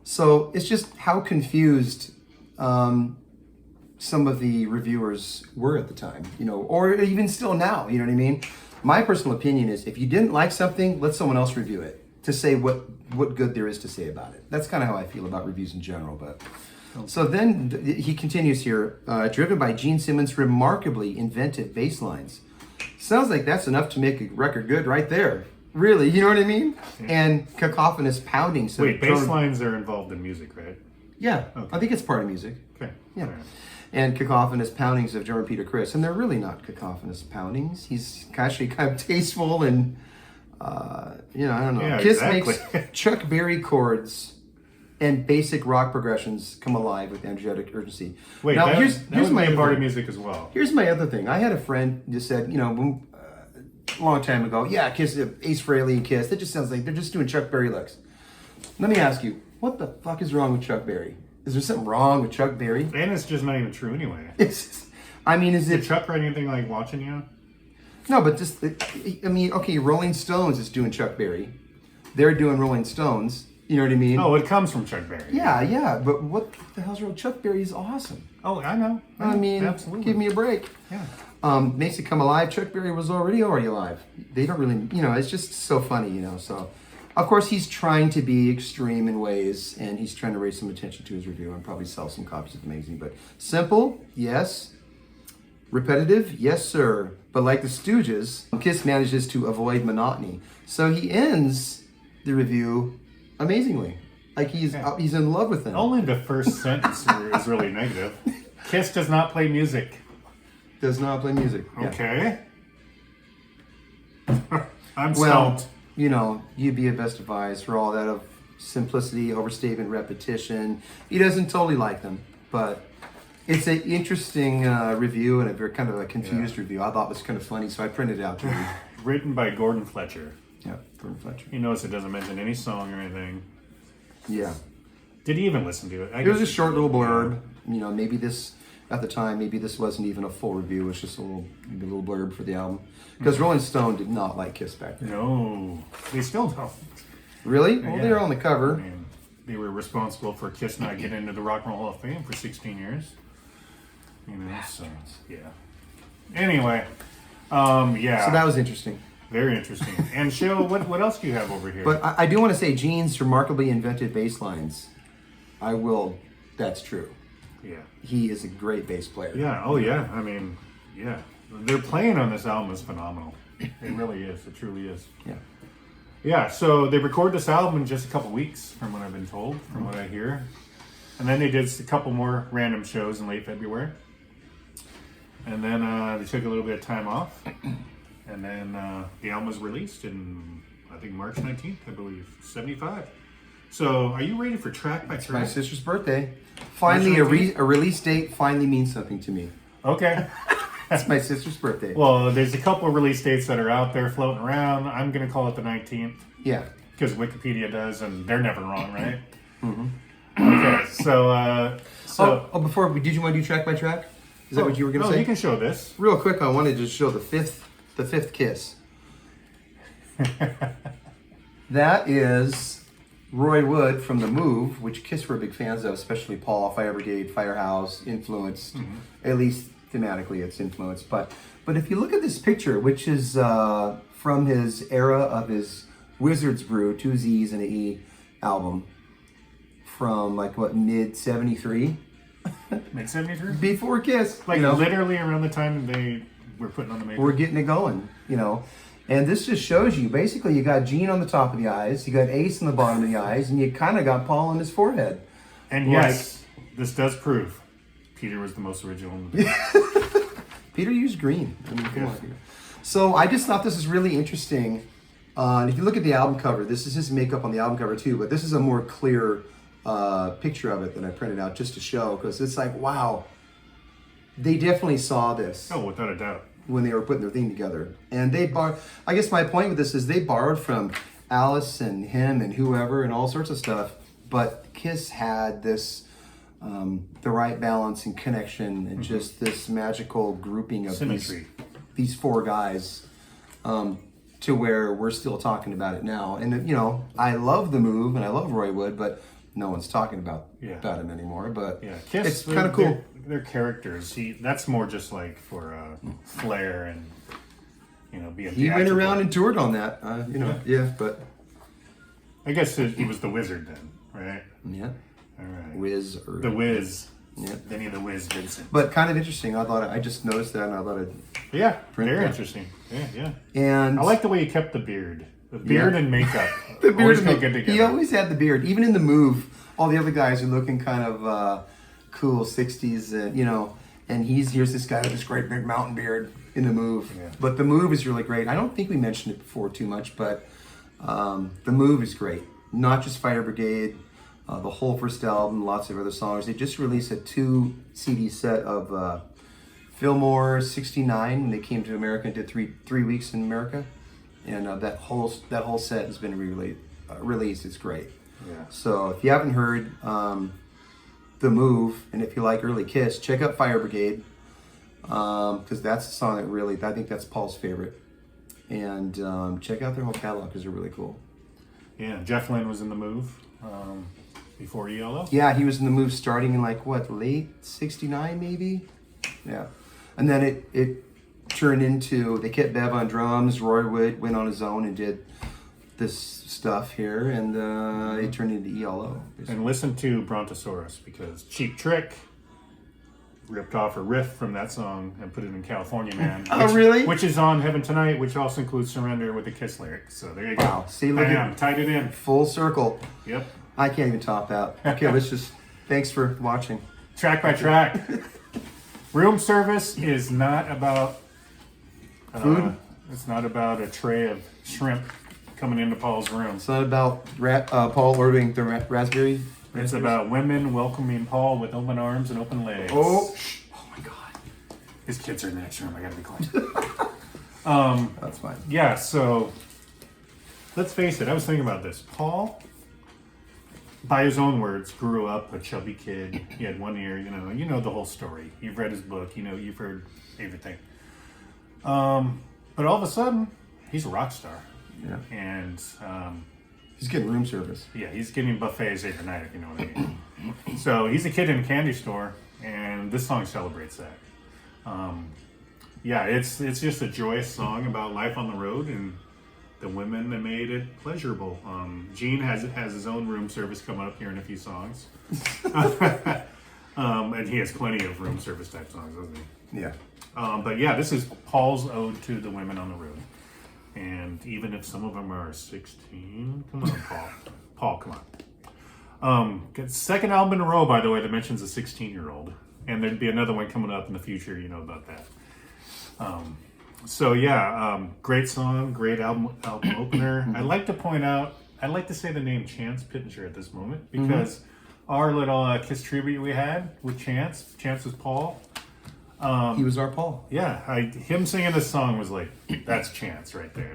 So it's just how confused some of the reviewers were at the time, or even still now, you know what I mean? My personal opinion is if you didn't like something, let someone else review it to say what good there is to say about it. That's kind of how I feel about reviews in general. But so then he continues here, driven by Gene Simmons' remarkably inventive bass lines. Sounds like that's enough to make a record good right there. Really, you know what I mean? And cacophonous pounding. So wait, bass lines are involved in music, right? Yeah, okay. I think it's part of music. Okay. Yeah. Right. And cacophonous poundings of Jordan Peter Chris. And they're really not cacophonous poundings. He's actually kind of tasteful and, I don't know. Yeah, Kiss exactly. makes Chuck Berry chords and basic rock progressions come alive with energetic urgency. Wait, now, that here's would my be a part other of music as well. Here's my other thing. I had a friend just said, a long time ago, yeah, Kiss, Ace Frehley and Kiss, that just sounds like they're just doing Chuck Berry licks. Let me ask you, what the fuck is wrong with Chuck Berry? Is there something wrong with Chuck Berry? And it's just not even true anyway. Is Did it... Chuck write anything like Watching You? No, but just, okay, Rolling Stones is doing Chuck Berry. They're doing Rolling Stones. You know what I mean? Oh, it comes from Chuck Berry. Yeah, but what the hell's wrong? Chuck Berry is awesome. Oh, I know. I mean, absolutely. give me a break. Yeah. Makes it come alive. Chuck Berry was already alive. They don't really, it's just so funny, So, of course, he's trying to be extreme in ways, and he's trying to raise some attention to his review and probably sell some copies of the magazine. But simple, yes. Repetitive, yes, sir. But like the Stooges, Kiss manages to avoid monotony. So he ends the review amazingly. Like he's in love with them. Only the first sentence is really negative. Kiss does not play music. Does not play music. Yeah. Okay. I'm Well, stumped. you'd be a best advice for all that of simplicity, overstatement, repetition. He doesn't totally like them, but it's an interesting review and a very kind of a confused review. I thought it was kind of funny, so I printed it out to read. Written by Gordon Fletcher. Yeah, Gordon Fletcher. You notice it doesn't mention any song or anything. Yeah. Did you even listen to it? It was a short little blurb. Maybe this, at the time, maybe this wasn't even a full review. It was just a little blurb for the album. Because Rolling Stone did not like Kiss back then. No, they still don't. Really? Well, Yeah. they were on the cover. I mean, they were responsible for Kiss not getting into the Rock and Roll Hall of Fame for 16 years. So, yeah. Anyway, yeah. So that was interesting. Very interesting. And Cheryl, what else do you have over here? But I do want to say Gene's remarkably inventive bass lines. That's true. Yeah. He is a great bass player. Yeah. Oh, yeah. I mean, yeah. Their playing on this album is phenomenal. It really is. It truly is. Yeah. Yeah. So they recorded this album in just a couple weeks, from what I've been told, from what I hear. And then they did a couple more random shows in late February. And then they took a little bit of time off. And then the album was released in, I think, March 19th, I believe, 75. So are you ready for track by track? My sister's birthday. Finally, a release date finally means something to me. Okay. It's my sister's birthday. Well, there's a couple of release dates that are out there floating around. I'm going to call it the 19th. Yeah. Because Wikipedia does, and they're never wrong, right? Mm-hmm. Okay, so... before, did you want to do track by track? Is that what you were going to say? No, you can show this. Real quick, I wanted to show the fifth Kiss. That is Roy Wood from The Move, which Kiss were big fans of, especially Paul, Fire Brigade, Firehouse, influenced, at least thematically it's influenced. But if you look at this picture, which is from his era of his Wizard's Brew, 2 Z's and an E album, from mid 73? Mid 73? Before Kiss. Literally around the time they were putting on the makeup. We're getting it going, And this just shows you, basically, you got Gene on the top of the eyes, you got Ace on the bottom of the eyes, and you kind of got Paul on his forehead. And yes, this does prove Peter was the most original. Peter used green. Come on. So I just thought this is really interesting. And if you look at the album cover, this is his makeup on the album cover too, but this is a more clear picture of it that I printed out just to show, because it's like, wow, they definitely saw this. Oh, without a doubt. When they were putting their thing together. And I guess my point with this is they borrowed from Alice and him and whoever and all sorts of stuff, but Kiss had this, the right balance and connection and just this magical grouping of symmetry. These four guys. to where we're still talking about it now. And you know, I love the move and I love Roy Wood, but no one's talking about him anymore. But Kiss, it's kind of cool. Their characters. That's more just like for flair and being. He went around and toured on that. But I guess he was the Wizard then, right? Yeah. All right. Wizard. The Wiz. Yeah. Benny the Wiz Vincent. But kind of interesting. I just noticed that, and I thought very interesting. Yeah. And I like the way he kept the beard. The beard and makeup. The beard always and go good together. He always had the beard. Even in the move, all the other guys are looking kind of cool 60s, and here's this guy with this great big mountain beard in the move. Yeah. But the move is really great. I don't think we mentioned it before too much, but the move is great. Not just Fire Brigade, the whole first album, lots of other songs. They just released a 2 CD set of Fillmore 69 when they came to America and did three weeks in America. And that whole set has been released. It's great. Yeah. So if you haven't heard The Move, and if you like early Kiss, check out Fire Brigade, because that's a song that I think that's Paul's favorite. And check out their whole catalog because they're really cool. Yeah, Jeff Lynne was in The Move before ELO. Yeah, he was in The Move starting in late 69 maybe? Yeah. And then it turned into, they kept Bev on drums, Roy Wood went on his own and did this stuff here, and it turned into ELO. And listen to Brontosaurus, because Cheap Trick ripped off a riff from that song and put it in California Man. Really? Which is on Heaven Tonight, which also includes Surrender with the Kiss lyric. So there you go. Wow. See, look Bam, tied it in. Full circle. Yep. I can't even top that. Okay, thanks for watching. Track by track. Room service is not about food. It's not about a tray of shrimp coming into Paul's room. It's not about Paul ordering the raspberry. It's about women welcoming Paul with open arms and open legs. Oh my God. His kids are in the next room. I gotta be quiet. That's fine. Yeah, so let's face it. I was thinking about this. Paul, by his own words, grew up a chubby kid. He had one ear. You know the whole story. You've read his book. You've heard everything. But all of a sudden, he's a rock star. Yeah. And he's getting room service. Yeah, he's getting buffets every night, if you know what I mean. So he's a kid in a candy store, and this song celebrates that. It's just a joyous song about life on the road and the women that made it pleasurable. Gene has his own room service coming up here in a few songs. And he has plenty of room service type songs, doesn't he? Yeah. But yeah, this is Paul's ode to the women on the road. And even if some of them are 16, come on, Paul. Paul, come on. Second album in a row, by the way, that mentions a 16-year-old. And there'd be another one coming up in the future, about that. Great song, great album opener. I'd like to point out, I'd like to say the name Chance Pittenger at this moment, because our little Kiss tribute we had with Chance was Paul. He was our Paul. Yeah, him singing this song was like, that's Chance right there.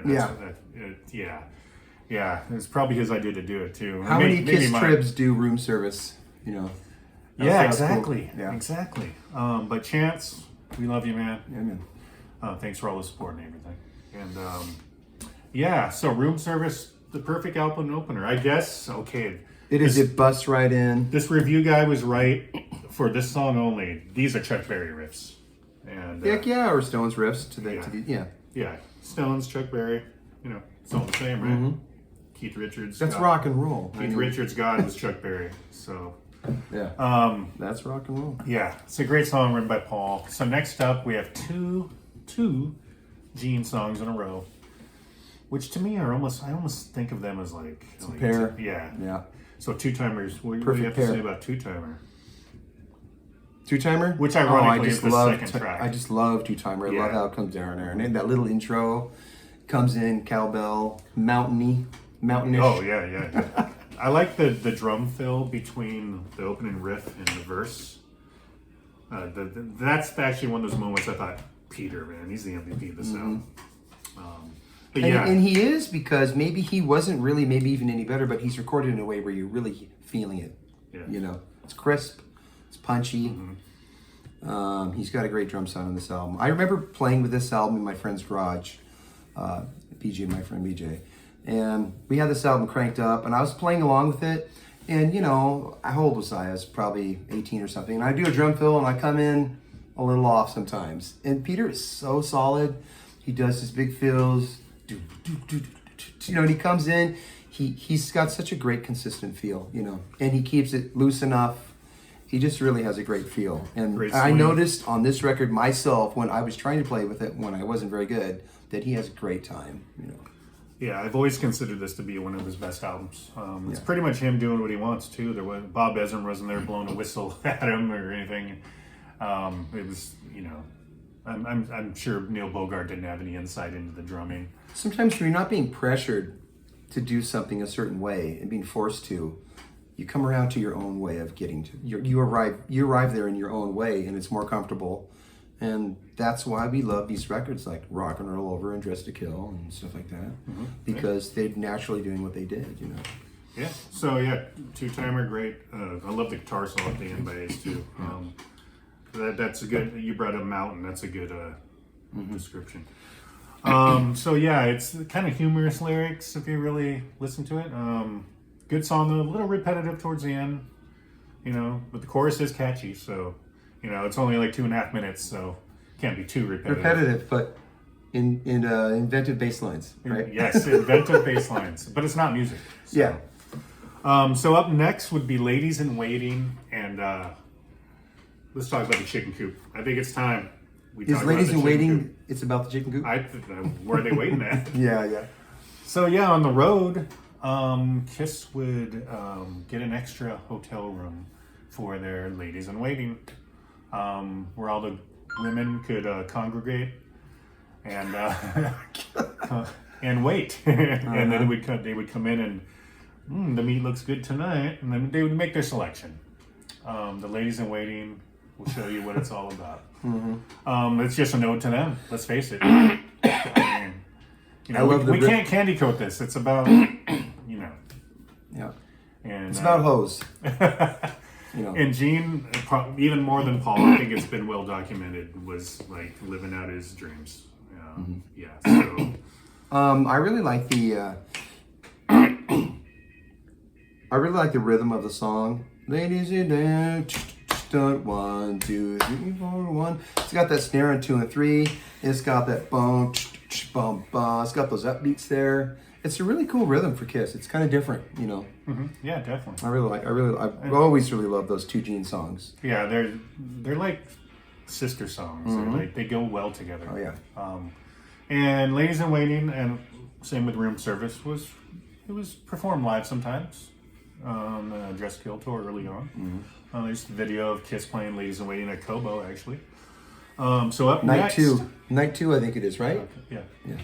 Yeah. It's probably his idea to do it too. How many Kiss tribs do room service? Yeah, exactly. Cool. Yeah. Exactly. But Chance, we love you, man. Yeah, man. Thanks for all the support and everything. And so room service, the perfect album opener, I guess. Okay. It busts right in. This review guy was right for this song only. These are Chuck Berry riffs. And Heck yeah, or Stones riffs to the yeah. Yeah, Stones, Chuck Berry, it's all the same, right? Mm-hmm. Keith Richards. That's rock and roll. Keith Richards' God was Chuck Berry, so. Yeah. That's rock and roll. Yeah, it's a great song written by Paul. So next up, we have two Gene songs in a row, which to me are I almost think of them as like a pair. Yeah. So two-timers. What do you have pair. to say about two-timer? Two-timer? Which ironically is the second track. I just love Two-Timer. I love how it comes down there. And then that little intro comes in, cowbell, mountainish. Oh, yeah. I like the drum fill between the opening riff and the verse. That's actually one of those moments I thought, Peter, man, he's the MVP of this album. And he is, because maybe he wasn't really even any better, but he's recorded in a way where you're really feeling it. Yeah. It's crisp. It's punchy. He's got a great drum sound on this album. I remember playing with this album in my friend's garage. BJ, my friend BJ. And we had this album cranked up, and I was playing along with it. And, you know, how old was I? I was probably 18 or something. And I do a drum fill, and I come in a little off sometimes. And Peter is so solid. He does his big fills. You know, and he comes in. He's got such a great consistent feel, you know. And he keeps it loose enough. He just really has a great feel. And I noticed on this record myself, when I was trying to play with it, when I wasn't very good, that he has a great time, you know. Yeah, I've always considered this to be one of his best albums. It's pretty much him doing what he wants too. Bob Ezrin wasn't there blowing a whistle at him or anything. It was, you know, I'm sure Neil Bogart didn't have any insight into the drumming. Sometimes when you're not being pressured to do something a certain way and being forced to, you come around to your own way of getting to. You arrive there in your own way, and it's more comfortable. And that's why we love these records like Rock and Roll Over and Dress to Kill and stuff like that, because they're naturally doing what they did, you know. Yeah. So yeah, two-timer, great. I love the guitar solo at the end by Ace too. That's a good. You brought up Mountain. That's a good description. So yeah, it's kind of humorous lyrics if you really listen to it. Good song, though, a little repetitive towards the end, you know, but the chorus is catchy, so, you know, it's only like 2.5 minutes, so can't be too repetitive. Repetitive, but in inventive bass lines, right? Yes, inventive bass lines, but it's not music. So. Yeah. So up next would be Ladies in Waiting, and let's talk about the chicken coop. I think it's time. Is Ladies in Waiting, it's about the chicken coop? Where are they waiting at? Yeah. So yeah, on the road, Kiss would get an extra hotel room for their ladies in waiting, where all the women could congregate and and wait, and then they would come in and the meat looks good tonight, and then they would make their selection. The ladies in waiting will show you what it's all about. It's just a note to them. Let's face it. I mean, you know, we can't candy coat this. It's about, you know. Yeah. And it's about hoes. You know. And Gene, even more than Paul, I think it's been well documented, was like living out his dreams. Yeah. So. I really like the. I really like the rhythm of the song. Ladies in there. 1, 2, 3, 4, 1. It's got that snare in 2 and 3. It's got that bum, bum, bum. It's got those upbeats there. It's a really cool rhythm for Kiss. It's kind of different, you know. Yeah, definitely. I've always really loved those two Gene songs. Yeah, they're like sister songs. They go well together. Oh yeah. And Ladies in Waiting, and same with Room Service, it was performed live sometimes on the Dress Kill tour early on. There's the video of Kiss playing Ladies in Waiting at Kobo, actually. So up next... Night 2, I think it is, right? Okay, yeah.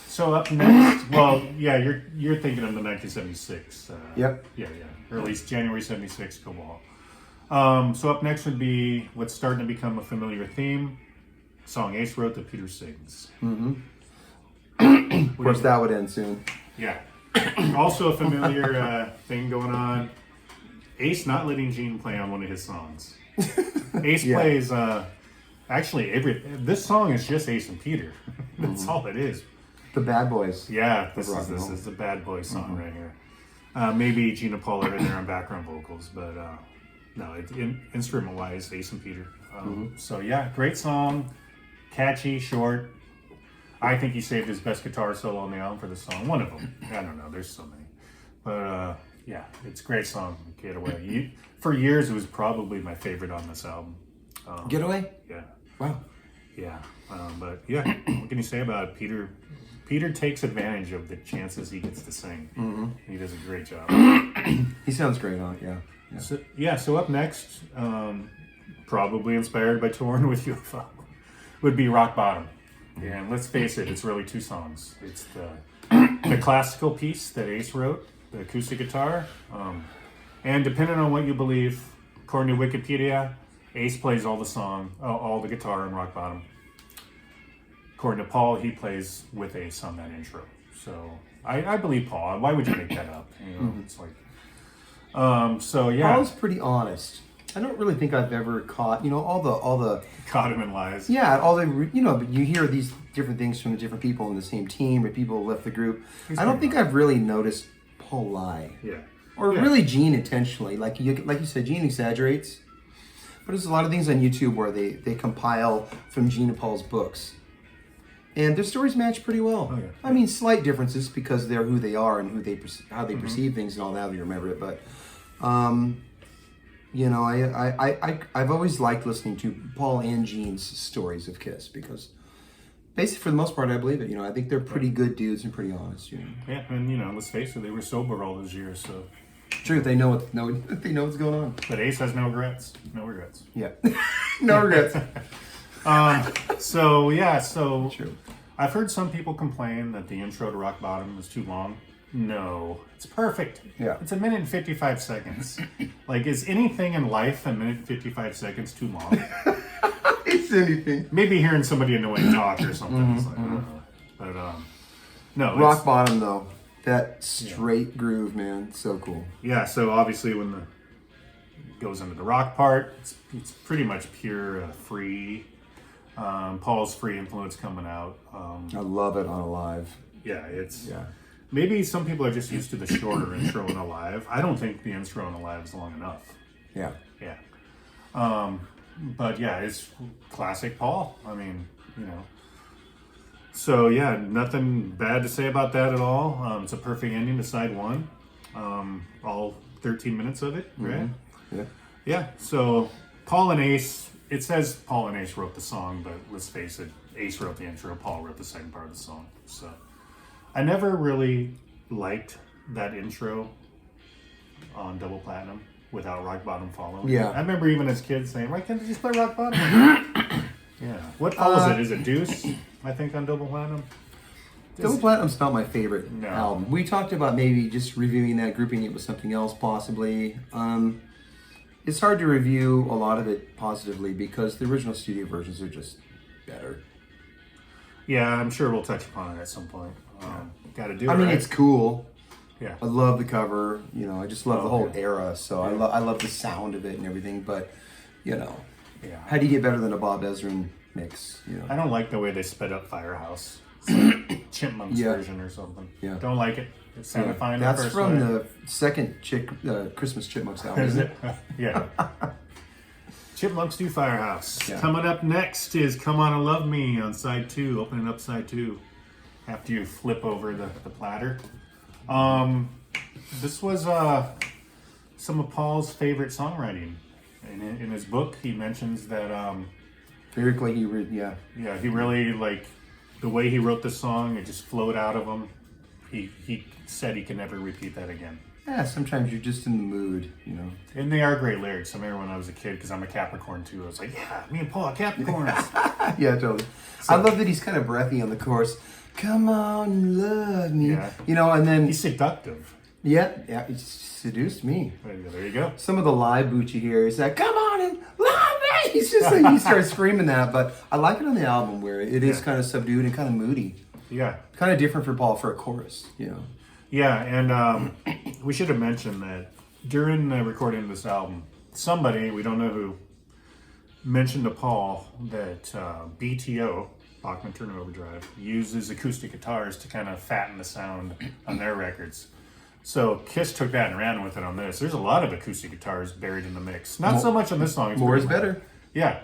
So up next... Well, yeah, you're thinking of the 1976. Yep. Yeah. Or at least January 76 Kobo Hall. So up next would be what's starting to become a familiar theme. A song Ace wrote that Peter sings. Of course, that would end soon. Yeah. Also a familiar thing going on. Ace not letting Gene play on one of his songs. Ace plays, actually, this song is just Ace and Peter. That's all it is. The Bad Boys. Yeah, this is the Bad Boys song right here. Maybe Gina Paul are in there on background vocals, but no, instrument-wise, Ace and Peter. So yeah, great song, catchy, short. I think he saved his best guitar solo on the album for the song. One of them. I don't know. There's so many. But yeah, it's a great song, Getaway. For years, it was probably my favorite on this album. Getaway? Yeah. Wow. Yeah. But yeah, what can you say about it? Peter takes advantage of the chances he gets to sing. He does a great job. He sounds great on it, yeah. So up next, probably inspired by touring with UFO, would be Rock Bottom. Yeah, and let's face it, it's really two songs. It's the classical piece that Ace wrote, the acoustic guitar, and depending on what you believe, according to Wikipedia, Ace plays all the guitar in Rock Bottom. According to Paul, he plays with Ace on that intro. So I believe Paul. Why would you make that up? You know, it's like, so yeah. Paul's pretty honest. I don't really think I've ever caught, all the Caught him in lies. yeah, but you hear these different things from the different people in the same team or people who left the group. I don't think I've really noticed Paul lie. Yeah. Or really Gene intentionally. Like you said, Gene exaggerates. But there's a lot of things on YouTube where they compile from Gene and Paul's books. And their stories match pretty well. Oh, yeah. I mean, slight differences because they're who they are and how they perceive things and all that. You remember it, but I've always liked listening to Paul and Gene's stories of Kiss because, basically, for the most part, I believe it. I think they're pretty good dudes and pretty honest. Yeah, and let's face it, they were sober all those years, so. True, they know what's going on. But Ace has no regrets. No regrets. Yeah, no regrets. So True. I've heard some people complain that the intro to Rock Bottom is too long. No, it's perfect. Yeah. It's 1 minute and 55 seconds. Like, is anything in life 1 minute and 55 seconds too long? It's anything. Maybe hearing somebody annoying talk or something. It's like, I don't know. But no. Rock Bottom though, that straight groove, man, so cool. Yeah. So obviously, when it goes into the rock part, it's pretty much pure free. Paul's free influence coming out. I love it on a live. Yeah, it's. Yeah. Maybe some people are just used to the shorter intro in a live. I don't think the intro in a live is long enough. Yeah. Yeah. But yeah, it's classic Paul. I mean, So yeah, nothing bad to say about that at all. It's a perfect ending to side one. All 13 minutes of it, right? Yeah. Yeah. So Paul and Ace. It says Paul and Ace wrote the song, but let's face it, Ace wrote the intro. Paul wrote the second part of the song. So I never really liked that intro on Double Platinum without Rock Bottom following. Yeah. I remember even as kids saying, why can't they just play Rock Bottom? Yeah. What follows it? Is it Deuce, I think, on Double Platinum? Double Platinum's not my favorite No. album. We talked about maybe just reviewing that, grouping it with something else possibly. It's hard to review a lot of it positively because the original studio versions are just better. Yeah, I'm sure we'll touch upon it at some point. Got to do it. I mean, right? it's cool. Yeah. I love the cover. I just love the whole yeah. era. So I love the sound of it and everything. But Yeah. how do you get better than a Bob Ezrin mix? I don't like the way they sped up Firehouse. It's like Chipmunks Yeah. version or something. Yeah. Don't like it. It sounded fine. That's the first from way. the second Christmas Chipmunks album, Is isn't it? it? Yeah. Chipmunks do Firehouse. Yeah. Coming up next is Come On and Love Me on side 2, opening up side 2. After you flip over the platter. This was some of Paul's favorite songwriting. In his book, he mentions that Lyrically, he he really like the way he wrote the song. It just flowed out of him. He said he can never repeat that again. Yeah, sometimes you're just in the mood, And they are great lyrics. I remember when I was a kid, because I'm a Capricorn too. I was like, yeah, me and Paul are Capricorns. Yeah, totally. I love that he's kind of breathy on the chorus. Come on, and love me. Yeah. And then He's seductive. yeah, it seduced me. There you go. Some of the live boot you hear is like, "Come on and love me." He's just like he starts screaming that, but I like it on the album where it is kind of subdued and kind of moody. Yeah. Kind of different for Paul for a chorus, Yeah, and we should have mentioned that during the recording of this album, somebody, we don't know who, mentioned to Paul that BTO, Bachman Turner Overdrive, uses acoustic guitars to kind of fatten the sound on their records. So Kiss took that and ran with it on this. There's a lot of acoustic guitars buried in the mix. Not so much on this song. It's More is pretty better. Yeah.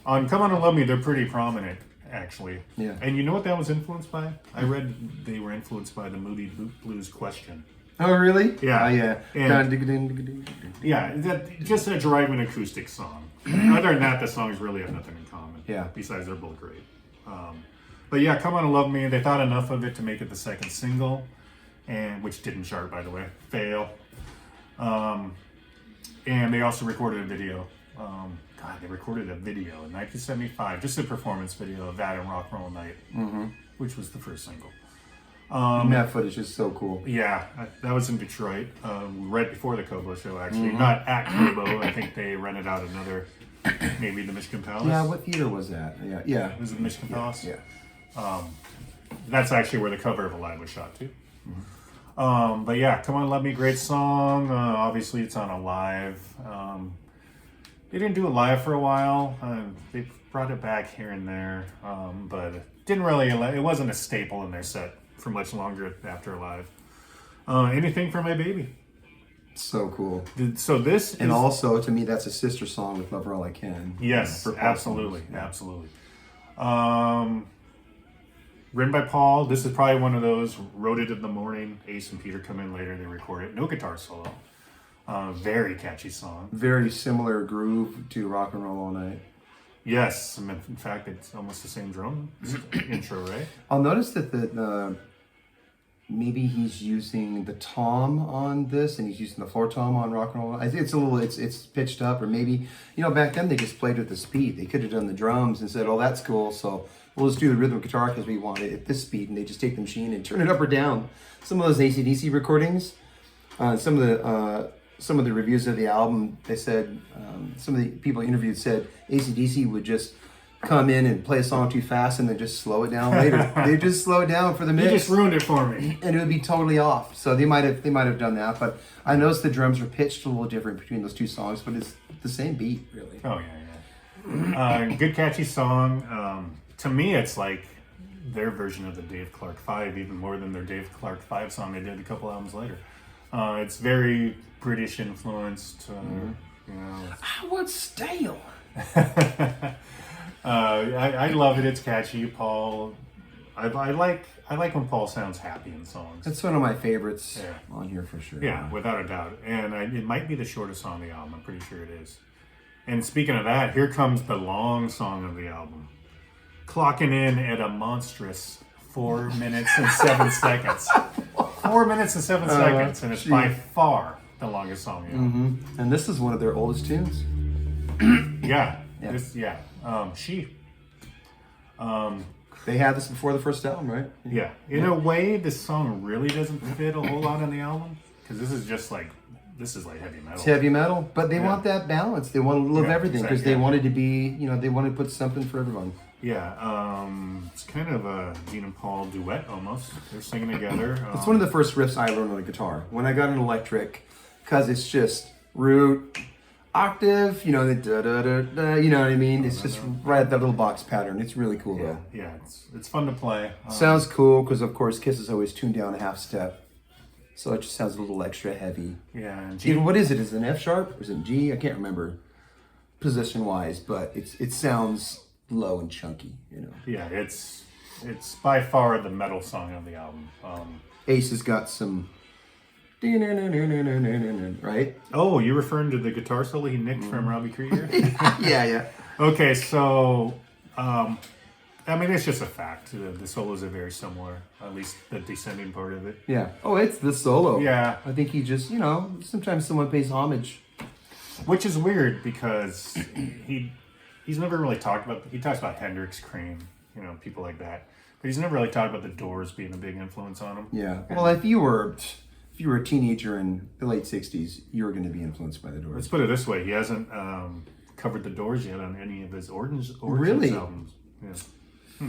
On Come On and Love Me, they're pretty prominent, actually. Yeah. And you know what that was influenced by? I read they were influenced by the Moody Blues Question. Oh, really? Yeah. Oh, yeah. And- Yeah, just a driving acoustic song. Other than that, the songs really have nothing in common. Yeah. Besides, they're both great. But yeah, Come On and Love Me. They thought enough of it to make it the second single, and which didn't chart, by the way. Fail. And they also recorded a video. They recorded a video in 1975, just a performance video of that and Rock and Roll Night, which was the first single. That footage is so cool. Yeah, that was in Detroit, right before the Kobo show, actually. Not at Kobo. I think they rented out another, maybe the Michigan Palace. Yeah, what theater was that? Yeah. Was it the Michigan Palace? Yeah. That's actually where the cover of Alive was shot, too. But yeah, Come On Love Me, great song. Obviously, it's on Alive. They didn't do it live for a while. They brought it back here and there, but didn't really. It wasn't a staple in their set for much longer after live. Anything for my baby. So cool. So this And is, also, to me, that's a sister song with Love Her All I Can. yes, For Paul absolutely, songs. Yeah. absolutely. Written by Paul. This is probably one of those. Wrote it in the morning. Ace and Peter come in later. They record it. No guitar solo. Very catchy song. Very similar groove to Rock and Roll All Night. Yes, in fact, it's almost the same drum intro, right? I'll notice that the maybe he's using the tom on this, and he's using the floor tom on Rock and Roll. I think it's a little, it's pitched up, or maybe, back then they just played with the speed. They could have done the drums and said, "Oh, that's cool, so we'll just do the rhythm guitar because we want it at this speed," and they just take the machine and turn it up or down. Some of those AC/DC recordings, some of the reviews of the album, they said, some of the people interviewed said AC/DC would just come in and play a song too fast and then just slow it down later. They just slow it down for the mix. You just ruined it for me. And it would be totally off. So they might have done that. But I noticed the drums are pitched a little different between those two songs, but it's the same beat, really. Oh, yeah. Good catchy song. To me, it's like their version of the Dave Clark 5, even more than their Dave Clark 5 song they did a couple albums later. It's very British influenced. What's stale? I love it. It's catchy. Paul, I like when Paul sounds happy in songs. That's one of my favorites on here for sure. Yeah, without a doubt. And it might be the shortest song on the album. I'm pretty sure it is. And speaking of that, here comes the long song of the album, clocking in at a monstrous 4 minutes and 7 seconds. 4 minutes and 7 seconds, and it's by far the longest song. Mm-hmm. And this is one of their oldest tunes. Yeah. Yeah. She. They had this before the first album, right? Yeah. In a way, this song really doesn't fit a whole lot on the album, because this is like heavy metal. It's heavy metal, but they want that balance. They want a little of everything because they wanted to be, they wanted to put something for everyone. Yeah, it's kind of a Gene and Paul duet almost. They're singing together. It's one of the first riffs I learned on the guitar when I got an electric, because it's just root, octave, the da da da da. You know what I mean? It's just right at that little box pattern. It's really cool though. Yeah, it's fun to play. Sounds cool because of course Kiss is always tuned down a half step, so it just sounds a little extra heavy. Yeah. And what is it? Is it an F sharp or is it G? I can't remember position wise, but it sounds low and chunky. Yeah, it's by far the metal song of the album. Ace has got some. Right? Oh, you're referring to the guitar solo he nicked from Robbie Krieger? Yeah. Okay, so, it's just a fact. The solos are very similar, at least the descending part of it. Yeah. Oh, it's the solo. Yeah. I think he just, sometimes someone pays homage. Which is weird because he's never really talked about, he talks about Hendrix, Cream, people like that. But he's never really talked about the Doors being a big influence on him. Yeah. Well, if you were a teenager in the late 60s, you were going to be influenced by the Doors. Let's put it this way. He hasn't covered the Doors yet on any of his Origins albums. Yeah.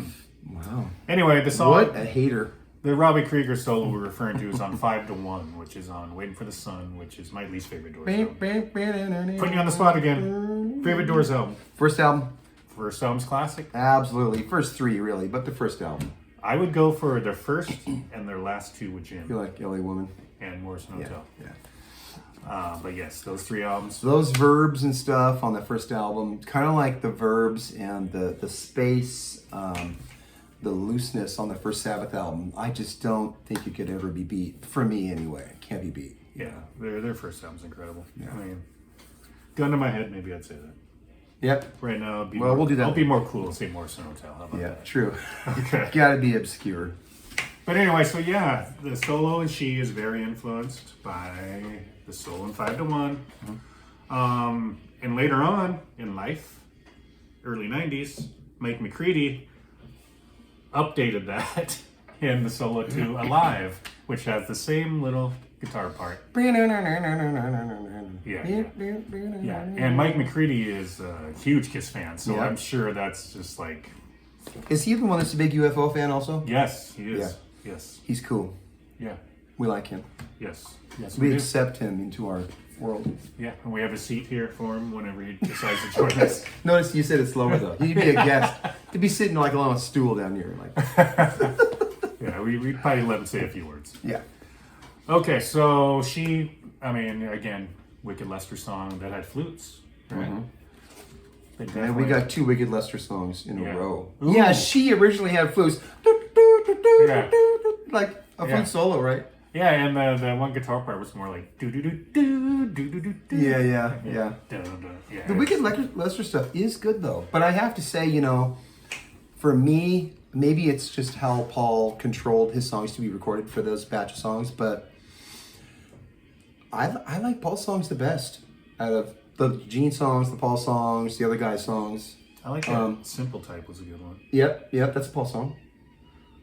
Wow. Anyway, the song... What a hater. The Robbie Krieger solo we're referring to is on 5 to 1, which is on Waiting for the Sun, which is my least favorite Doors album. Putting you on the spot again. Favorite Doors album? First album? First album's classic? Absolutely. First three, really, but the first album. I would go for their first and their last two with Jim. I feel like LA Woman. And Morrison Hotel. Yeah. But yes, those three albums. Those verbs and stuff on the first album, kind of like the verbs and the space, the looseness on the first Sabbath album. I just don't think it could ever be beat. For me, anyway. It can't be beat. Yeah, their first album's incredible. Yeah. Gun to my head, maybe I'd say that. Yep. Right now, we'll do that. I'll be more cool and say Morrison Hotel. How about that? True. Okay. Gotta be obscure. But anyway, so yeah, the solo in She is very influenced by the solo in 5 to 1. Mm-hmm. And later on in life, early 90s, Mike McCready updated that in the solo to Alive, which has the same little guitar part. Yeah. And Mike McCready is a huge Kiss fan, so I'm sure that's just like... Is he the one that's a big UFO fan also? Yes, he is. Yeah. Yes. He's cool. Yeah. We like him. Yes. Yes. We accept him into our world. Yeah, and we have a seat here for him whenever he decides to join us. Notice you said it's slower though. He'd be a guest. He'd be sitting like on a stool down here. Yeah, we'd probably let him say a few words. Yeah. Okay, so again, Wicked Lester song that had flutes, right? And we got 2 Wicked Lester songs in a row. Ooh. Yeah, she originally had flutes. Yeah. Like a flute solo, right? Yeah, and the one guitar part was more like do do do do do do do do. Yeah. Yeah. The Wicked Lester stuff is good though. But I have to say, for me, maybe it's just how Paul controlled his songs to be recorded for those batch of songs, but I like Paul's songs the best out of the Gene songs, the Paul songs, the other guy's songs. I like that. Simple Type was a good one. Yep, that's a Paul song,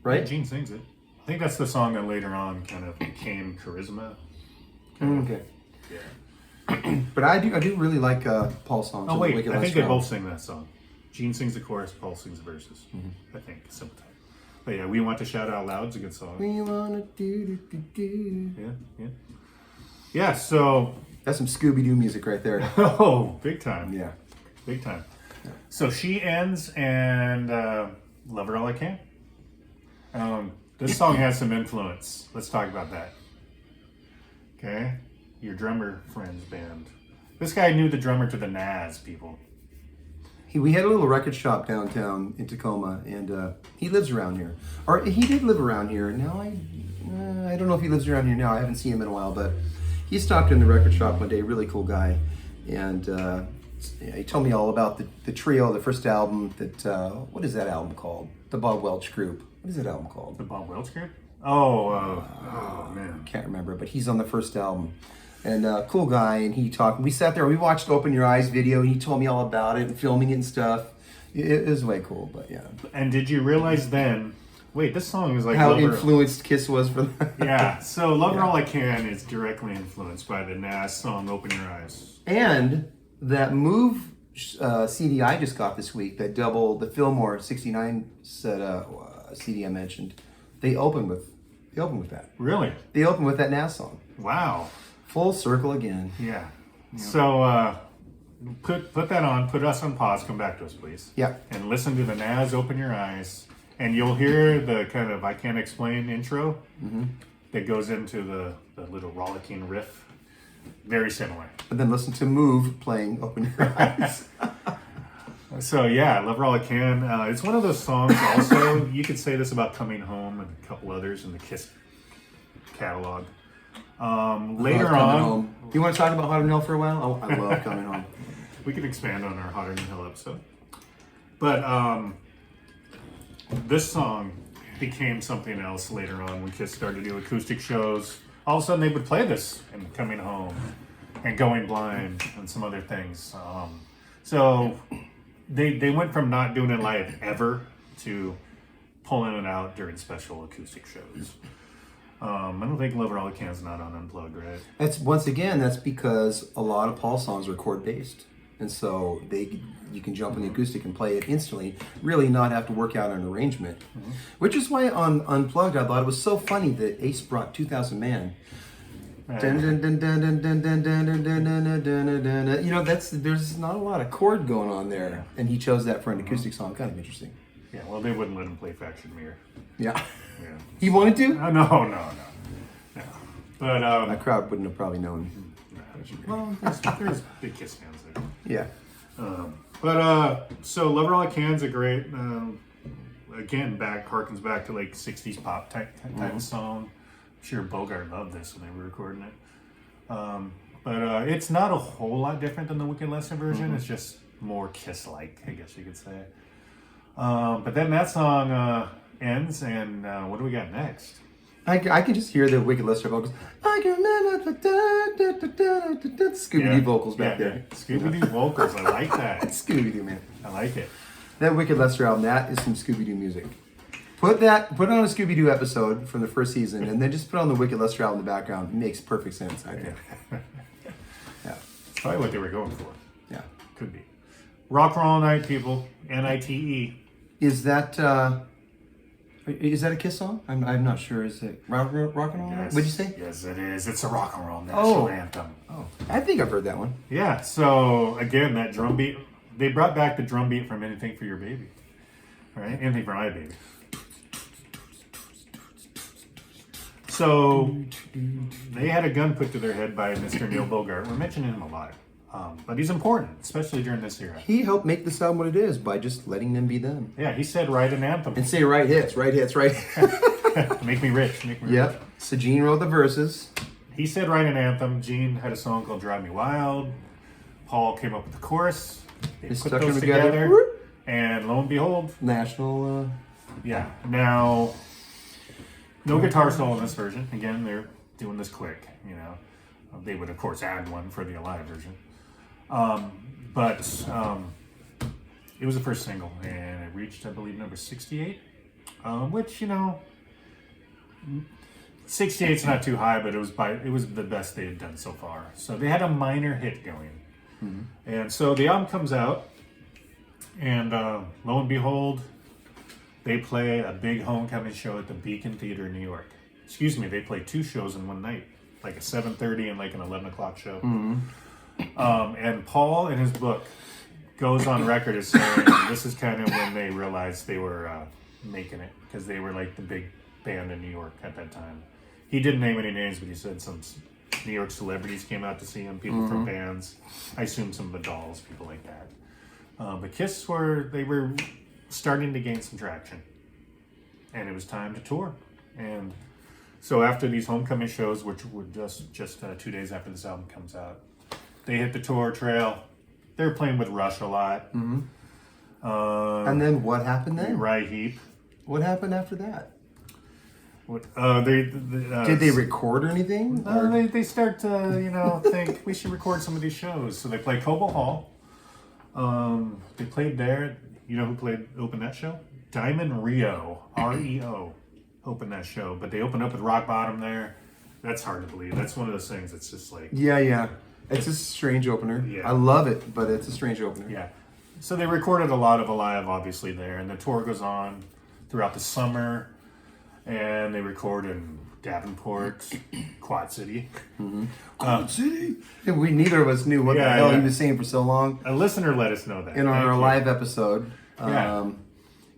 right? Yeah, Gene sings it. I think that's the song that later on kind of became Charisma. Okay. Yeah. But I do really like Paul's songs. Oh wait, Wicked I think Lester they both sing that song. Gene sings the chorus, Paul sings the verses. I think, Simple Type. But yeah, We Want to Shout Out Loud's a good song. We wanna do. Yeah, so... That's some Scooby-Doo music right there. Oh, big time. Yeah. Big time. So she ends and Love Her All I Can. This song has some influence. Let's talk about that. Okay? Your drummer friend's band. This guy knew the drummer to the Nas, people. We had a little record shop downtown in Tacoma, and he lives around here. Or he did live around here. Now I don't know if he lives around here now. I haven't seen him in a while, but he stopped in the record shop one day. Really cool guy, and he told me all about the trio, the first album. What is that album called? The Bob Welch Group. What is that album called? The Bob Welch Group? Oh man. Can't remember, but he's on the first album. And cool guy, and he talked. We sat there, we watched Open Your Eyes video, and he told me all about it and filming it and stuff. It was way cool, but yeah. And did you realize then, wait, this song is like how influenced Kiss was for that? Yeah, so Love Her All I Can is directly influenced by the Nas song Open Your Eyes. And that Move CD I just got this week, that double, the Fillmore 69 set CD I mentioned, they open with that. Really? They open with that Nas song. Wow. Full circle again. Yeah. So put that on, put us on pause, come back to us, please. Yeah. And listen to the Nas Open Your Eyes. And you'll hear the kind of I Can't Explain intro that goes into the little rollicking riff. Very similar. And then listen to Move playing Open Your Eyes. So yeah, Love Her All I Can. It's one of those songs also, you could say this about Coming Home and a couple others in the Kiss catalog. Later on... Home. Do you want to talk about Hotter Than Hell for a while? I love Coming Home. We could expand on our Hotter Than Hell episode. But this song became something else later on when Kiss started to do acoustic shows. All of a sudden they would play this in Coming Home and Going Blind and some other things. So they went from not doing it live ever to pulling it out during special acoustic shows. I don't think Love Her All I Can is not on Unplugged, right? That's because a lot of Paul songs are chord based. And so you can jump in the acoustic and play it instantly, really not have to work out an arrangement. Which is why on Unplugged I thought it was so funny that Ace brought 2000 Man. There's not a lot of chord going on there. And he chose that for an acoustic song. Kind of interesting. Yeah, well, they wouldn't let him play Faction Mirror. Yeah. Yeah. He wanted to? No. But that crowd wouldn't have probably known. Well, there's big Kiss fans there. Yeah. So Love Her All I Can is a great, again, harkens back to like 60s pop type of song. I'm sure Bogart loved this when they were recording it. But it's not a whole lot different than the Wicked Lester version. It's just more Kiss-like, I guess you could say. But then that song ends, and what do we got next? I can just hear the Wicked Lester vocals. I can remember the Scooby-Doo vocals back there. Scooby-Doo vocals, I like that. Scooby-Doo, man. I like it. That Wicked Lester album, that is some Scooby-Doo music. Put it on a Scooby-Doo episode from the first season, and then just put on the Wicked Lester album in the background. It makes perfect sense, I think. Yeah. It's probably what they were going for. Yeah. Could be. Rock for All Night, people. NITE. Is that, are Is that a Kiss song? I'm not sure. Is it rock and roll? Yes. What'd you say? Yes, it is. It's a rock and roll national anthem. Oh, I think I've heard that one. Yeah, so again, that drum beat, they brought back the drum beat from Anything for Your Baby, right? Anything for My Baby. So they had a gun put to their head by Mr. Neil Bogart. We're mentioning him a lot, but he's important, especially during this era. He helped make this album what it is by just letting them be them. Yeah, he said, write an anthem. And say right hits. Make me rich. Yep. So Gene wrote the verses. He said, write an anthem. Gene had a song called Drive Me Wild. Paul came up with the chorus. They put stuck those them together. together. And lo and behold, National. yeah. Now, no guitar solo in this version. Again, they're doing this quick, you know. They would, of course, add one for the Alive version. But it was the first single, and it reached, I believe, number 68, which, you know, 68's not too high, but it was the best they had done so far. So they had a minor hit going. Mm-hmm. And so the album comes out, and lo and behold, they play a big homecoming show at the Beacon Theater in New York. Excuse me, they play 2 shows in one night, like a 7:30 and like an 11 o'clock show. Mm-hmm. And Paul, in his book, goes on record as saying this is kind of when they realized they were making it, because they were like the big band in New York at that time. He didn't name any names, but he said some New York celebrities came out to see him, people from bands. I assume some of the Dolls, people like that. But Kiss were starting to gain some traction, and it was time to tour. And so after these homecoming shows, which were just 2 days after this album comes out, they hit the tour trail. They were playing with Rush a lot. Mm-hmm. And then what happened then? Uriah Heep. What happened after that? Did they record or anything? They start to think we should record some of these shows. So they played Cobo Hall. They played there. You know who opened that show? Diamond Rio, REO, opened that show. But they opened up with Rock Bottom there. That's hard to believe. That's one of those things that's just like... Yeah. It's a strange opener. Yeah. I love it, but it's a strange opener. Yeah. So they recorded a lot of Alive, obviously, there. And the tour goes on throughout the summer. And they record in Davenport, Quad City. Mm-hmm. Quad City? We neither of us knew what the hell he was saying for so long. A listener let us know that. In our live episode. God,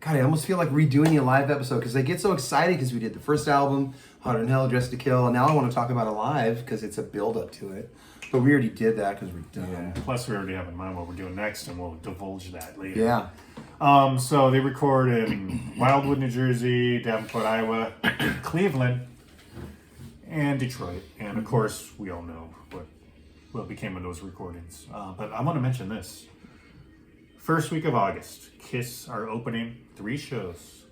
I almost feel like redoing a live episode because I get so excited because we did the first album, Hotter Than Hell, Dressed to Kill, and now I want to talk about Alive because it's a build-up to it. But we already did that because we're done. Yeah. Plus, we already have in mind what we're doing next, and we'll divulge that later. Yeah. So they record in Wildwood, New Jersey, Davenport, Iowa, Cleveland, and Detroit. And of course, we all know what became of those recordings. But I want to mention this. First week of August, Kiss are opening 3 shows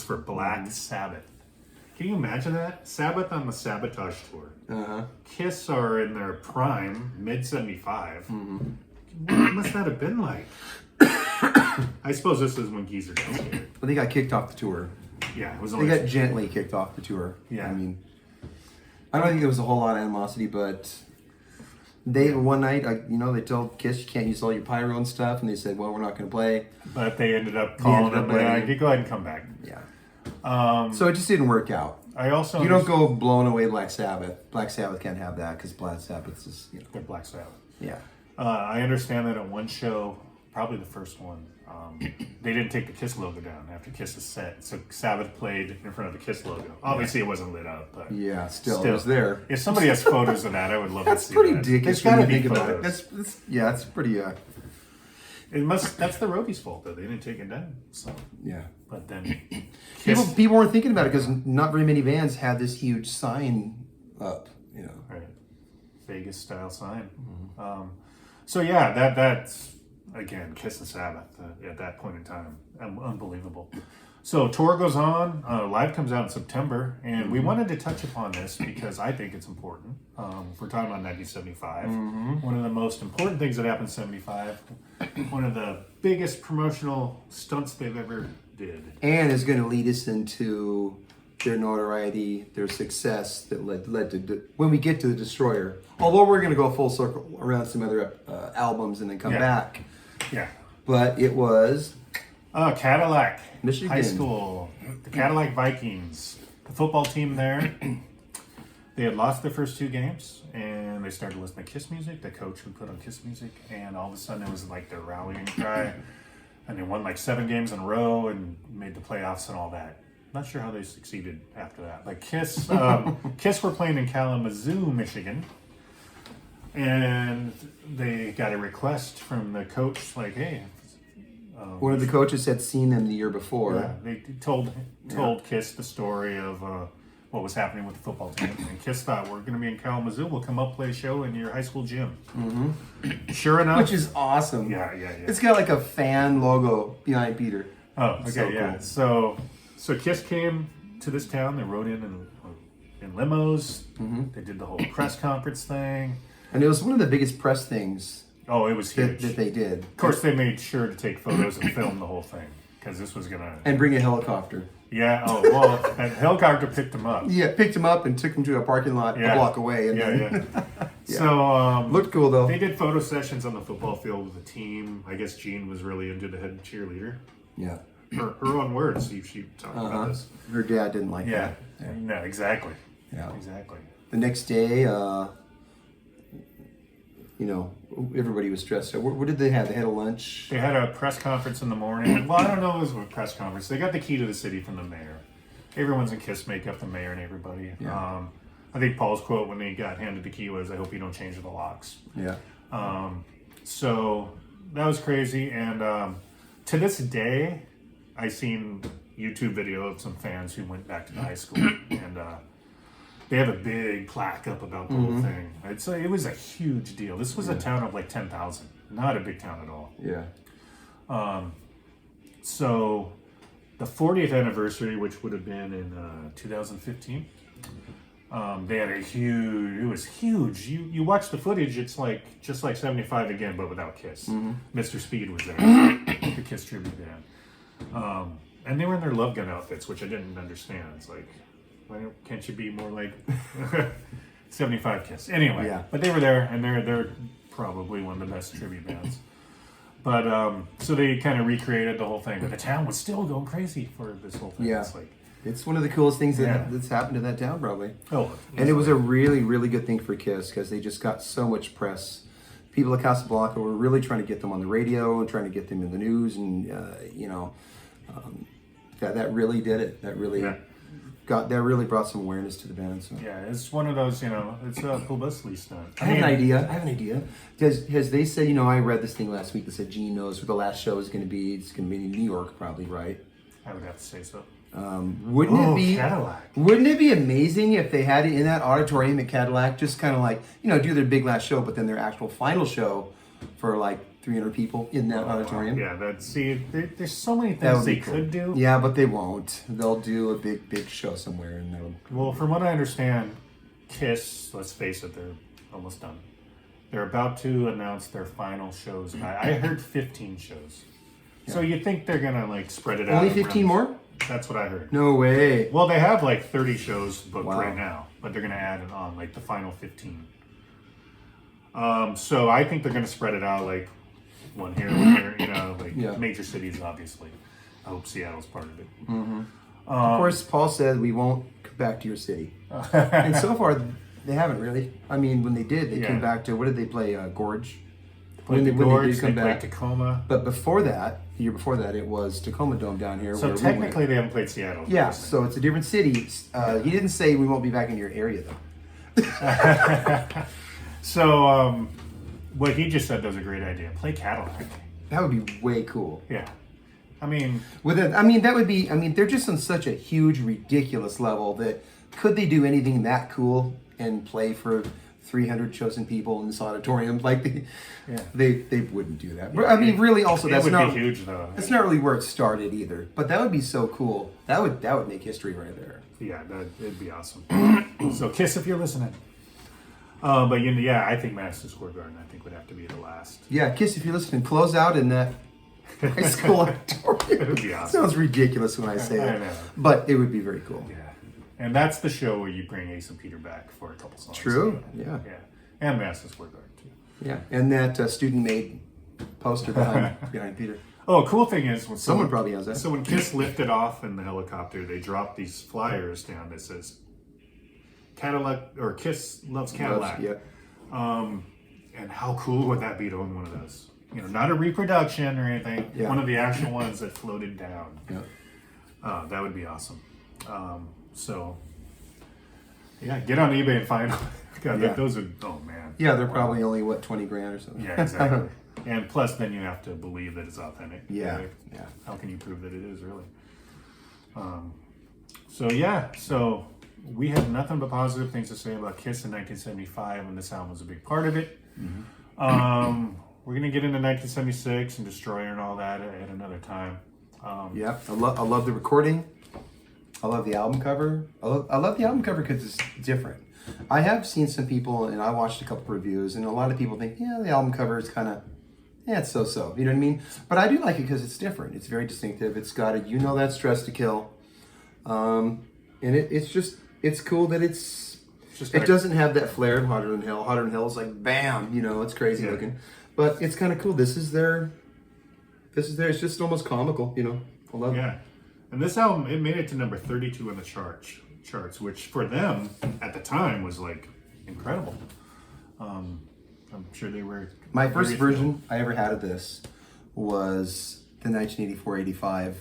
for Black Sabbath. Can you imagine that? Sabbath on the Sabotage Tour. Uh-huh. Kiss are in their prime, mid-75. Mm-hmm. What must that have been like? I suppose this is when Geezer got scared. Well, they got kicked off the tour. Yeah, it was They got gently kicked off the tour. Yeah. I mean, I don't think there was a whole lot of animosity, but they, one night, they told Kiss, you can't use all your pyro and stuff, and they said, well, we're not going to play. But they ended up calling them, you go ahead and come back. Yeah. So it just didn't work out. You don't go blowing away Black Sabbath. Black Sabbath can't have that because Black Sabbath is, They're Black Sabbath. Yeah. I understand that at one show, probably the first one, they didn't take the Kiss logo down after Kiss's set. So Sabbath played in front of the Kiss logo. Obviously, it wasn't lit up, but yeah, still it was there. If somebody has photos of that, I would love to see that. That's pretty dickish when you think about it. That's pretty. That's the Roadies' fault though. They didn't take it down. So yeah. But then people weren't thinking about it because not very many bands had this huge sign up. Right. Vegas style sign. Mm-hmm. So yeah, that's again Kiss and Sabbath at that point in time, unbelievable. So tour goes on. Live comes out in September, and we wanted to touch upon this because I think it's important. If we're talking about 1975, one of the most important things that happened in '75, one of the biggest promotional stunts they've ever did, and is going to lead us into their notoriety, their success that led to when we get to the Destroyer. Although we're going to go full circle around some other albums and then come back. Yeah. But it was Cadillac Michigan. High School, the Cadillac Vikings, the football team there. They had lost their first 2 games, and they started listening to Kiss music. The coach would put on Kiss music, and all of a sudden it was like their rallying cry. And they won like 7 games in a row and made the playoffs and all that. Not sure how they succeeded after that. But Kiss, Kiss were playing in Kalamazoo, Michigan, and they got a request from the coach, like, "Hey." One of the coaches had seen them the year before. Yeah, they told Kiss the story of what was happening with the football team, and Kiss thought, "We're going to be in Kalamazoo. We'll come up, play a show in your high school gym." Mm-hmm. Sure enough, Which is awesome. Yeah. It's got like a fan logo behind Peter. Oh, okay, So yeah. cool. So Kiss came to this town. They rode in limos. Mm-hmm. They did the whole press conference thing. And it was one of the biggest press things Oh, it was huge. that they did. Of course, they made sure to take photos and film the whole thing because this was gonna. And bring a helicopter. Yeah. Oh well, a helicopter picked them up. Yeah, picked him up and took him to a parking lot a block away. And then, Yeah. So looked cool though. they did photo sessions on the football field with the team. I guess Jean was really into the head cheerleader. Yeah. Her own words. She talked about this. Her dad didn't like Yeah. that. No, exactly. Yeah. Exactly. The next day, everybody was stressed out. What did they have? They had a lunch. They had a press conference in the morning. Well, I don't know if it was a press conference. They got the key to the city from the mayor. Everyone's in Kiss makeup, the mayor and everybody. Yeah. I think Paul's quote when he got handed the key was, "I hope you don't change the locks." Yeah. So that was crazy. And to this day, I seen YouTube video of some fans who went back to the high school, and they have a big plaque up about the whole thing. It was a huge deal. This was a town of like 10,000, not a big town at all. Yeah. So the 40th anniversary, which would have been in 2015, they had it was huge. You watch the footage, it's like just like 75 again, but without Kiss. Mr. Speed was there, the Kiss tribute band. And they were in their Love Gun outfits, which I didn't understand. It's like, can't you be more like 75 Kiss? Anyway, Yeah. but they were there, and they're probably one of the best tribute bands. But so they kind of recreated the whole thing, but the town was still going crazy for this whole thing. Yeah. It's like, It's one of the coolest things Yeah. that's happened to that town, probably. oh, And it was a really, really good thing for Kiss because they just got so much press. People at Casablanca were really trying to get them on the radio and trying to get them in the news, and that really did it. That really really brought some awareness to the band. So. Yeah, it's one of those, it's a publicity stunt. I have an idea. Has they said, I read this thing last week that said Gene knows where the last show is going to be. It's going to be in New York, probably, right? I would have to say so. Wouldn't Cadillac. Wouldn't it be amazing if they had it in that auditorium at Cadillac, just kind of like, do their big last show, but then their actual final show for like 300 people in that auditorium? Yeah, there's so many things they could do. Yeah, but they won't. They'll do a big show somewhere, and they'll. Well, from what I understand, Kiss, let's face it, they're almost done. They're about to announce their final shows. I heard 15 shows. So you think they're gonna spread it out? Only 15 more? That's what I heard. No way. Well, they have 30 shows booked Wow. right now, but they're gonna add it on the final 15. So I think they're gonna spread it out one here, major cities, obviously. I hope Seattle's part of it. Of course, Paul said we won't come back to your city, and so far they haven't really. I mean, when they did, they came back to what did they play? Gorge. When they played Tacoma. But before that, the year before that, it was Tacoma Dome down here. So where technically, they haven't played Seattle. Yeah, so it's a different city. He didn't say we won't be back in your area though. So what he just said was a great idea. Play Cadillac. That would be way cool. Yeah, I mean, that would be. They're just on such a huge, ridiculous level that could they do anything that cool and play for 300 chosen people in this auditorium? They wouldn't do that. But, really, also it that's would not be huge though. That's not really where it started either. But that would be so cool. That would make history right there. Yeah, it'd be awesome. So Kiss, if you're listening. But I think Madison Square Garden, would have to be the last. Yeah, Kiss, if you're listening, close out in that high school auditorium. It would be awesome. Sounds ridiculous when I say I that, know. but it would be very cool. Yeah, and that's the show where you bring Ace and Peter back for a couple songs. True. Yeah. And Madison Square Garden too. Yeah, and that student-made poster behind Peter. Oh, a cool thing is when Someone probably has that. So when Kiss lifted off in the helicopter, they dropped these flyers down that says Cadillac or Kiss loves Cadillac. Yeah. And how cool would that be to own one of those? You know, not a reproduction or anything. Yeah. One of the actual ones that floated down. Yeah. That would be awesome. So, yeah, get on eBay and find. God, Yeah. those are. Oh man. Yeah, they're probably only what, 20 grand or something. Yeah, exactly. And plus, then you have to believe that it's authentic. Yeah. Right? Yeah. How can you prove that it is really? So we have nothing but positive things to say about Kiss in 1975, and this album was a big part of it. Mm-hmm. We're gonna get into 1976 and Destroyer and all that at another time. Yeah, I love the recording. I love the album cover. I love the album cover because it's different. I have seen some people, and I watched a couple reviews, and a lot of people think, yeah, the album cover is kind of, it's so-so. You know what I mean? But I do like it because it's different. It's very distinctive. It's got a, that's Dress to Kill. And it's cool that it doesn't have that flair of Hotter Than Hell. Hotter Than Hell is like, bam, it's crazy looking. But it's kind of cool. This is their, it's just almost comical, I love it. Yeah. And this album, it made it to number 32 on the charts, which for them at the time was like incredible. I'm sure they were. My first version I ever had of this was the 1984-85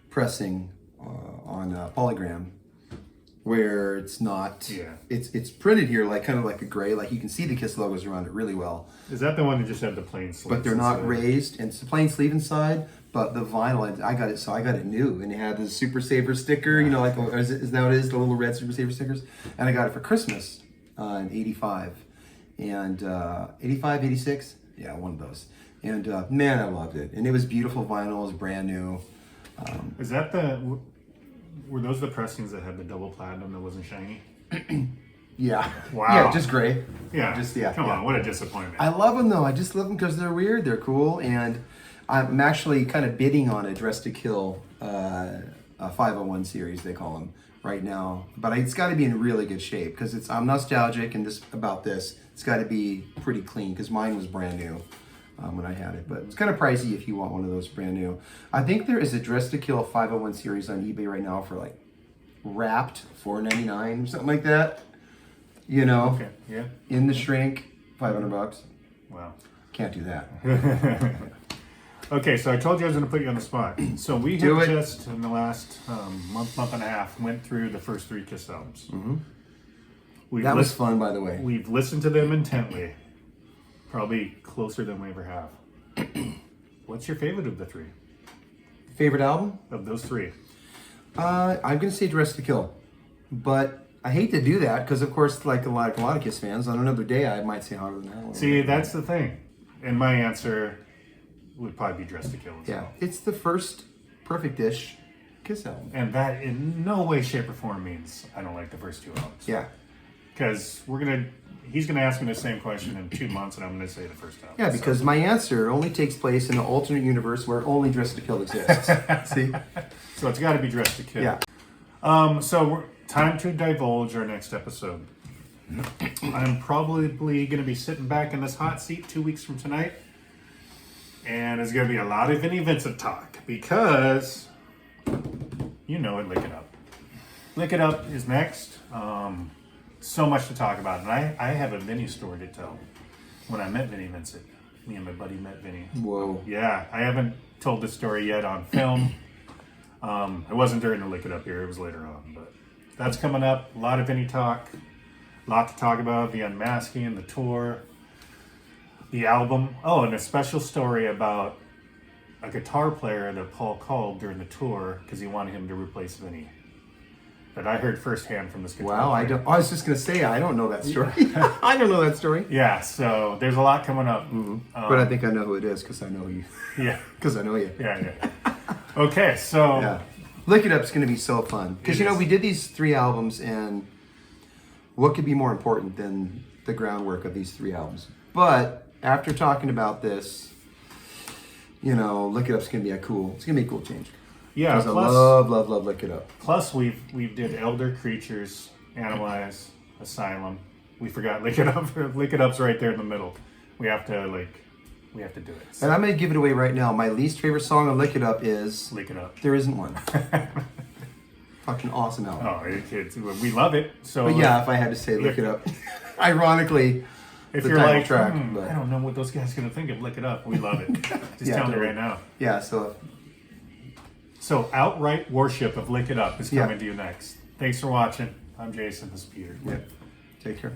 pressing on Polygram, where it's not. Yeah. It's printed here like kind of like a gray, like you can see the Kiss logos around it really well. Is that the one that just had the plain sleeves? But they're not raised, and it's a plain sleeve inside. But the vinyl, I got it new, and it had the Super Saver sticker, like, is that what it is, the little red Super Saver stickers? And I got it for Christmas in 85. And 85, 86? Yeah, one of those. And man, I loved it. And it was beautiful vinyl, it was brand new. Is that were those the pressings that had the double platinum that wasn't shiny? Yeah. Wow. Yeah, just gray. Yeah. Come on, what a disappointment. I love them though. I just love them because they're weird, they're cool, and I'm actually kind of bidding on a Dress to Kill, a 501 series they call them right now. But it's got to be in really good shape because I'm nostalgic and about this. It's got to be pretty clean because mine was brand new when I had it. But it's kind of pricey if you want one of those brand new. I think there is a Dress to Kill 501 series on eBay right now for like wrapped $4.99 or something like that. Okay. Yeah. In the shrink, $500. Wow. Can't do that. Okay, so I told you I was going to put you on the spot. So we have just, in the last month and a half, went through the first 3 Kiss albums. Mm-hmm. That was fun, by the way. We've listened to them intently. Probably closer than we ever have. What's your favorite of the 3? Favorite album? Of those 3? I'm going to say Dress to Kill. But I hate to do that because, of course, like a lot of Kiss fans, on another day I might say Hotter Than Hell. See, that's the thing. And my answer would probably be Dress to Kill as well. It's the first perfect-ish Kiss album. And that in no way, shape, or form means I don't like the first 2 albums. Yeah. Because he's gonna ask me the same question in 2 months, and I'm gonna say the first album. Yeah, because my answer only takes place in an alternate universe where only Dress to Kill exists. See? So it's got to be Dress to Kill. Yeah. So time to divulge our next episode. I'm probably gonna be sitting back in this hot seat 2 weeks from tonight. And there's going to be a lot of Vinnie Vincent talk because, Lick It Up. Lick It Up is next. So much to talk about. And I have a Vinnie story to tell. When I met Vinnie Vincent, me and my buddy met Vinnie. Whoa. Yeah, I haven't told this story yet on film. It wasn't during the Lick It Up here, it was later on. But that's coming up. A lot of Vinnie talk. A lot to talk about. The unmasking, the tour. The album. Oh, and a special story about a guitar player that Paul called during the tour because he wanted him to replace Vinnie. That I heard firsthand from this guitar player. I was just going to say, I don't know that story. I don't know that story. Yeah, so there's a lot coming up. Mm-hmm. But I think I know who it is because I know you. Yeah. Because I know you. Yeah. Okay, so... Yeah. Lick It Up's going to be so fun. Because, we did these 3 albums, and what could be more important than the groundwork of these 3 albums? But... after talking about this, Lick It Up's gonna be it's gonna be a cool change. Yeah, because I love Lick It Up. Plus, we did Elder Creatures, Animalize, Asylum. We forgot Lick It Up. Lick It Up's right there in the middle. We have to We have to do it. And So, I'm going to give it away right now. My least favorite song on Lick It Up is... lick it up. There isn't one. Fucking awesome album. We love it. So, But yeah, if I had to say Lick It Up. Ironically, if the you're title like, track, I but don't know what those guys are gonna think of Lick It Up. We love it. Just Yeah, tell me totally. right now. yeah, so So, outright worship of Lick It Up is Yeah. coming to you next. Thanks for watching. I'm Jason. This is Peter. yeah, take care.